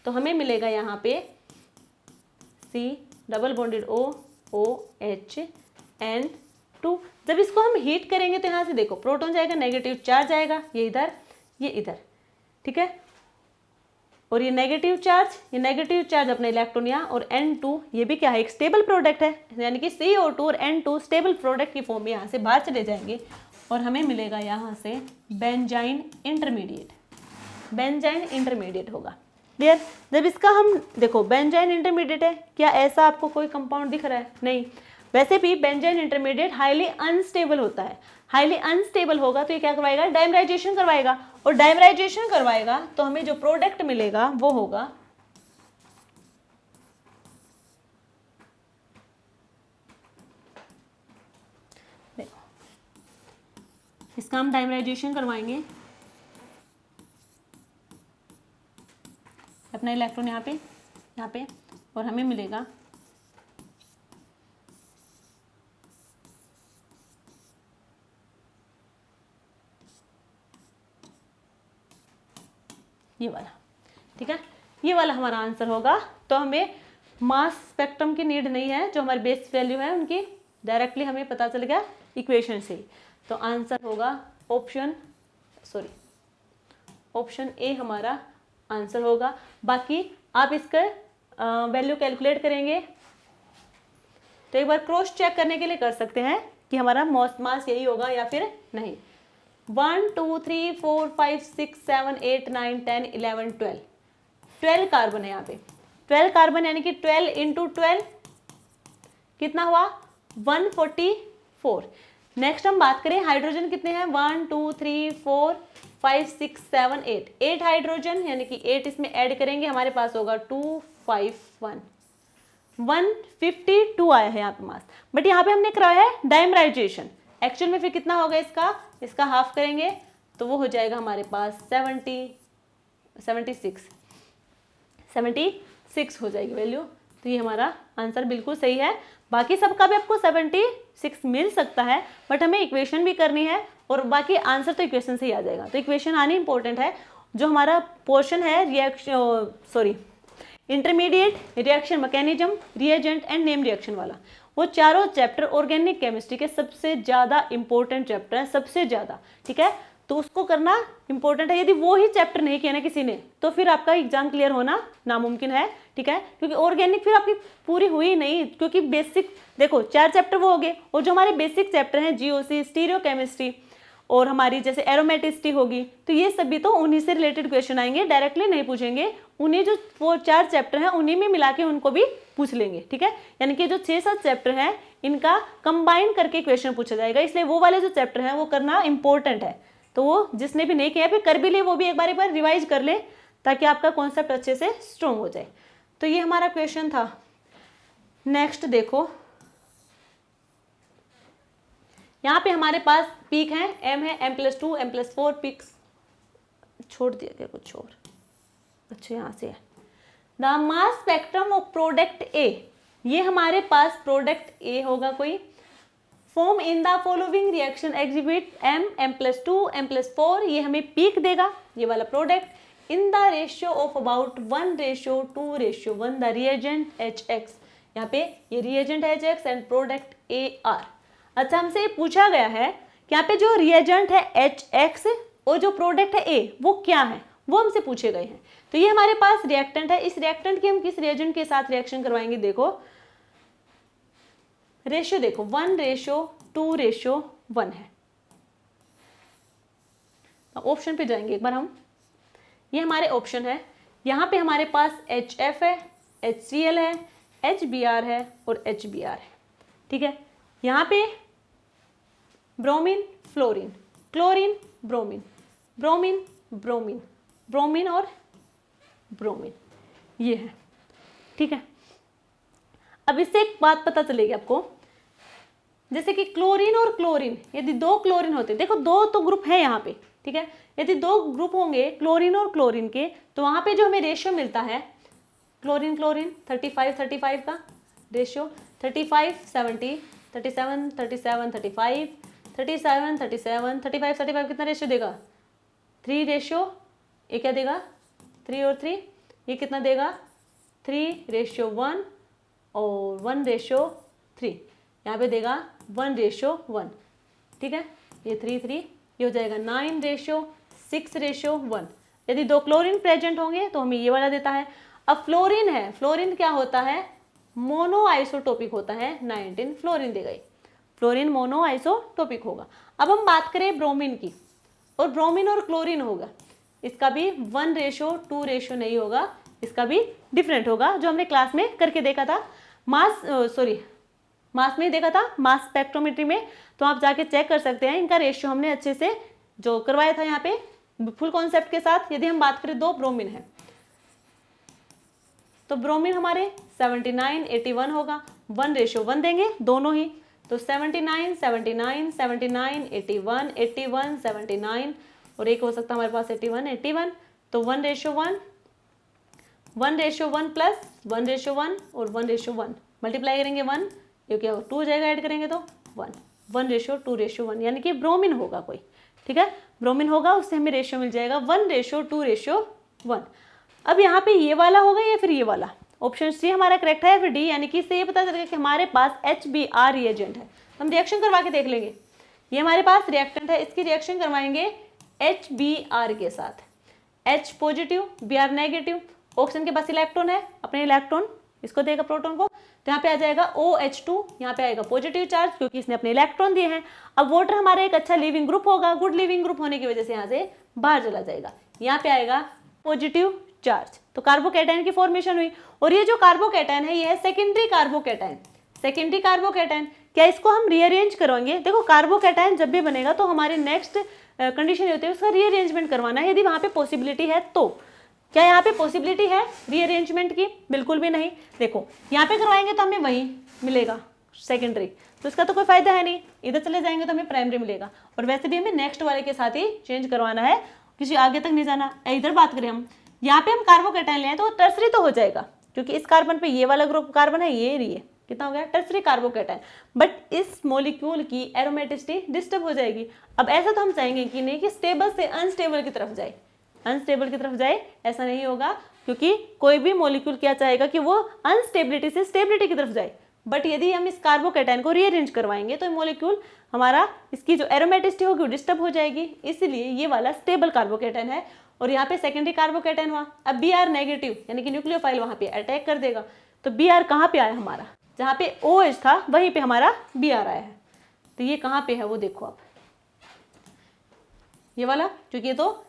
Speaker 1: तो हमें मिलेगा यहाँ पे C double bonded O OH N2। जब इसको हम हीट करेंगे तो यहाँ से देखो प्रोटॉन जाएगा, नेगेटिव चार्ज आएगा, ये इधर ये इधर, ठीक है। और ये नेगेटिव चार्ज अपने इलेक्ट्रॉन यहाँ, और N2 ये भी क्या है, एक स्टेबल प्रोडक्ट है, यानी कि CO2 और N2 स्टेबल प्रोडक्ट की फॉर्म में यहाँ से बाहर चले जाएंगे और हमें मिलेगा यहाँ से बेंजाइन इंटरमीडिएट, बेंजाइन इंटरमीडिएट होगा। क्लियर। जब इसका हम देखो बेंजाइन इंटरमीडिएट है, क्या ऐसा आपको कोई कंपाउंड दिख रहा है? नहीं। वैसे भी बेंजाइन इंटरमीडिएट हाईली अनस्टेबल होता है, हाईली अनस्टेबल होगा तो ये क्या करवाएगा, डाइमराइजेशन करवाएगा, और डाइमराइजेशन करवाएगा तो हमें जो प्रोडक्ट मिलेगा वो होगा इसका हम डाइमराइजेशन करवाएंगे, अपना इलेक्ट्रॉन यहाँ पे और हमें मिलेगा ये वाला, ठीक है। ये वाला हमारा आंसर होगा। तो हमें मास स्पेक्ट्रम की नीड नहीं है, जो हमारी बेस वैल्यू है उनकी डायरेक्टली हमें पता चल गया इक्वेशन से। तो आंसर होगा ऑप्शन ए हमारा आंसर होगा। बाकी आप इसका वैल्यू कैलकुलेट करेंगे तो एक बार क्रॉस चेक करने के लिए कर सकते हैं कि हमारा मास यही होगा या फिर नहीं। 1 2 3 4 5 6 7 8 9 10 11 12 कार्बन है यहाँ पे। 12 कार्बन यानी कि 12 इंटू 12 कितना हुआ, 144। नेक्स्ट हम बात करें हाइड्रोजन कितने हैं, 1 2 3 4 5 6 7 8 8 हाइड्रोजन, यानी कि 8 इसमें ऐड करेंगे, हमारे पास होगा 251 152 आया है यहाँ पे मास। बट यहाँ पे हमने कराया है डाइमराइजेशन, एक्चुअल में फिर कितना होगा इसका हाफ करेंगे तो वो हो जाएगा हमारे पास 76 हो जाएगी वैल्यू। तो ये हमारा आंसर बिल्कुल सही है। बाकी सबका भी आपको 76 मिल सकता है, बट हमें इक्वेशन भी करनी है और बाकी आंसर तो इक्वेशन से ही आ जाएगा। तो इक्वेशन आनी इंपॉर्टेंट है। जो हमारा पोर्शन है intermediate reaction mechanism, reagent and name reaction वाला, वो चारों चैप्टर ऑर्गेनिक केमिस्ट्री के सबसे ज़्यादा इंपॉर्टेंट चैप्टर है, सबसे ज़्यादा, ठीक है। तो उसको करना इंपॉर्टेंट है। यदि वो ही चैप्टर नहीं किया ना किसी ने तो फिर आपका एग्जाम क्लियर होना नामुमकिन है, ठीक है। क्योंकि ऑर्गेनिक फिर आपकी पूरी हुई नहीं, क्योंकि बेसिक देखो 4 चैप्टर वो हो गए, और जो हमारे बेसिक चैप्टर हैं जीओसी, स्टीरियो केमिस्ट्री और हमारी जैसे एरोमेटिसिटी होगी, तो ये सभी तो उन्हीं से रिलेटेड क्वेश्चन आएंगे, डायरेक्टली नहीं पूछेंगे। उन्हीं जो वो 4 चैप्टर हैं उन्हीं में मिला के उनको भी पूछ लेंगे, ठीक है। यानी कि जो 6-7 चैप्टर हैं इनका कंबाइन करके क्वेश्चन पूछा जाएगा, इसलिए वो वाले जो चैप्टर हैं वो करना इंपॉर्टेंट है। तो वो जिसने भी नहीं किया फिर कर भी ले, वो भी एक बार रिवाइज कर ले ताकि आपका कॉन्सेप्ट अच्छे से स्ट्रॉन्ग हो जाए। तो ये हमारा क्वेश्चन था। नेक्स्ट देखो, यहाँ पे हमारे पास पीक है, m है, m+2 m+4 पीक छोड़ दिया गया कुछ और, अच्छा यहाँ से है। The mass spectrum of product ए, ये हमारे पास प्रोडक्ट ए होगा कोई। Form in the following reaction exhibit m+2 m+4, ये हमें पीक देगा, ये वाला product. In the ratio of about 1:2:1 the reagent HX, यहाँ पे ये reagent HX and product AR। अच्छा, हमसे ये पूछा गया है कि यहाँ पे जो रिएजेंट है HX और जो प्रोडक्ट है A वो क्या है, वो हमसे पूछे गए हैं। तो ये हमारे पास रिएक्टेंट है, इस रिएक्टेंट की हम किस रिएजेंट के साथ रिएक्शन करवाएंगे, देखो रेशियो देखो 1:2:1 है। ऑप्शन पे जाएंगे एक बार हम, ये हमारे ऑप्शन है, यहाँ पे हमारे पास HF है, HCl है, HBr है और HBr है। ठीक है, यहाँ पे bromine fluorine, chlorine bromine, bromine bromine, bromine और ब्रोमीन, ये है। ठीक है, अब इससे एक बात पता चलेगी आपको, जैसे कि क्लोरीन और क्लोरीन, यदि दो क्लोरीन होते, देखो दो तो ग्रुप है यहाँ पे, ठीक है, यदि दो ग्रुप होंगे क्लोरीन और क्लोरीन के, तो वहां पे जो हमें रेशियो मिलता है क्लोरीन क्लोरीन 35 का रेशियो, 35 70 37 37 35 37 37 35 कितना रेशियो देगा 3 रेशियो, ये क्या देगा 3 और 3, ये कितना देगा 3:1 और 1:3, यहाँ पे देगा 1:1। ठीक है, ये 3 3, ये हो जाएगा 9:6:1। यदि दो क्लोरीन प्रेजेंट होंगे तो हमें ये वाला देता है। अब फ्लोरीन है, फ्लोरीन क्या होता है, मोनो आइसोटोपिक होता है, 19 फ्लोरीन देगा, फ्लोरीन मोनो आइसोटोपिक होगा। अब हम बात करें ब्रोमीन की, और ब्रोमीन और क्लोरीन होगा, इसका भी 1:2 नहीं होगा, इसका भी डिफरेंट होगा, जो हमने क्लास में करके देखा था, मास में देखा था, मास स्पेक्ट्रोमेट्री में, तो आप जाके चेक कर सकते हैं, इनका रेशियो हमने अच्छे से जो करवाया था यहाँ पे फुल कॉन्सेप्ट के साथ। यदि हम बात करें दो ब्रोमीन है, तो ब्रोमीन हमारे 79 81 होगा, 1:1 देंगे दोनों ही, तो 79 79 79 81 81 79, और एक हो सकता है हमारे पास 81 81, तो 1:1 1:1 प्लस 1:1 और 1:1 मल्टीप्लाई करेंगे 1, ये क्या हो 2 जाएगा, ऐड करेंगे तो 1, 1:2:1, यानी कि ब्रोमीन होगा कोई। ठीक है, ब्रोमीन होगा, उससे हमें रेशियो मिल जाएगा 1:2:1। अब यहाँ पे ये वाला होगा या फिर ये वाला, ऑप्शन सी हमारा करेक्ट है या फिर डी, यानी कि इससे ये पता चलेगा कि हमारे पास HBr रिएजेंट है। हम रिएक्शन करवा के देख लेंगे, ये हमारे पास रिएक्टेंट है, इसकी रिएक्शन करवाएंगे HBr के साथ, H positive Br negative, oxygen के पास इलेक्ट्रॉन है, अपने इलेक्ट्रॉन इसको देगा प्रोटॉन को, तो यहाँ पे आ जाएगा OH2, यहाँ पे आएगा पॉजिटिव चार्ज क्योंकि इसने अपने इलेक्ट्रॉन दिए हैं। अब वाटर हमारा एक अच्छा लिविंग ग्रुप होगा, गुड लिविंग ग्रुप होने की वजह से यहाँ से बाहर चला जाएगा, यहाँ पे आएगा पॉजिटिव चार्ज, तो कार्बोकैटायन की फॉर्मेशन हुई। और ये जो कार्बोकैटायन है ये है सेकेंडरी कार्बोकैटायन, सेकेंडरी कार्बोकैटायन। क्या इसको हम रीअरेंज करवाएंगे, देखो कार्बोकैटायन जब भी बनेगा तो हमारे नेक्स्ट कंडीशन होती है उसका रीअरेंजमेंट करवाना है, यदि वहाँ पे पॉसिबिलिटी है तो। क्या यहाँ पे पॉसिबिलिटी है रीअरेंजमेंट की, बिल्कुल भी नहीं। देखो यहाँ पे करवाएंगे तो हमें वही मिलेगा सेकेंडरी, तो इसका तो कोई फायदा है नहीं, इधर चले जाएंगे तो हमें प्राइमरी मिलेगा, और वैसे भी हमें नेक्स्ट वाले के साथ ही चेंज करवाना है, किसी आगे तक नहीं जाना। इधर बात करें हम, यहाँ पे हम कार्बोकैटायन लें तो टर्सरी तो हो जाएगा, क्योंकि इस कार्बन पे ये वाला ग्रुप कार्बन है, ये कितना हो गया टर्सरी कार्बोकैटायन, बट इस मॉलिक्यूल की एरोमेटिसिटी डिस्टर्ब हो जाएगी। अब ऐसा तो हम चाहेंगे कि नहीं कि स्टेबल से अनस्टेबल की तरफ जाए, अनस्टेबल की तरफ जाए, ऐसा नहीं होगा, क्योंकि कोई भी मॉलिक्यूल क्या चाहेगा कि वो अनस्टेबिलिटी से स्टेबिलिटी की तरफ जाए। बट यदि हम इस कार्बोकैटायन को रीअरेंज करवाएंगे तो मॉलिक्यूल हमारा इसकी जो एरोमेटिसिटी होगी वो डिस्टर्ब हो जाएगी, इसलिए ये वाला स्टेबल कार्बोकैटायन है। और यहाँ पे सेकेंडरी कार्बोकैटायन हुआ, अब Br नेगेटिव यानी कि न्यूक्लियोफाइल वहाँ पे अटैक कर देगा, तो Br कहाँ पे आया हमारा, जहाँ पे OH था वहीं पे हमारा Br आया है, तो ये कहाँ पे है वो देखो आप, ये वाला, क्योंकि ये तो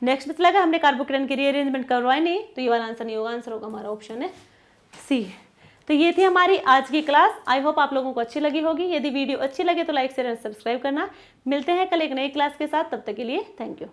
Speaker 1: नेक्स्ट में लगा हमने कार्बोकैटायन की रीअरेंजमेंट करवाई नहीं, तो ये वाला आंसर नहीं होगा, आंसर होगा हमारा ऑप्शन है सी। तो ये थी हमारी आज की क्लास, आई होप आप लोगों को अच्छी लगी होगी। यदि वीडियो अच्छी लगे तो लाइक शेयर एंड सब्सक्राइब करना। मिलते हैं कल एक नई क्लास के साथ, तब तक के लिए थैंक यू।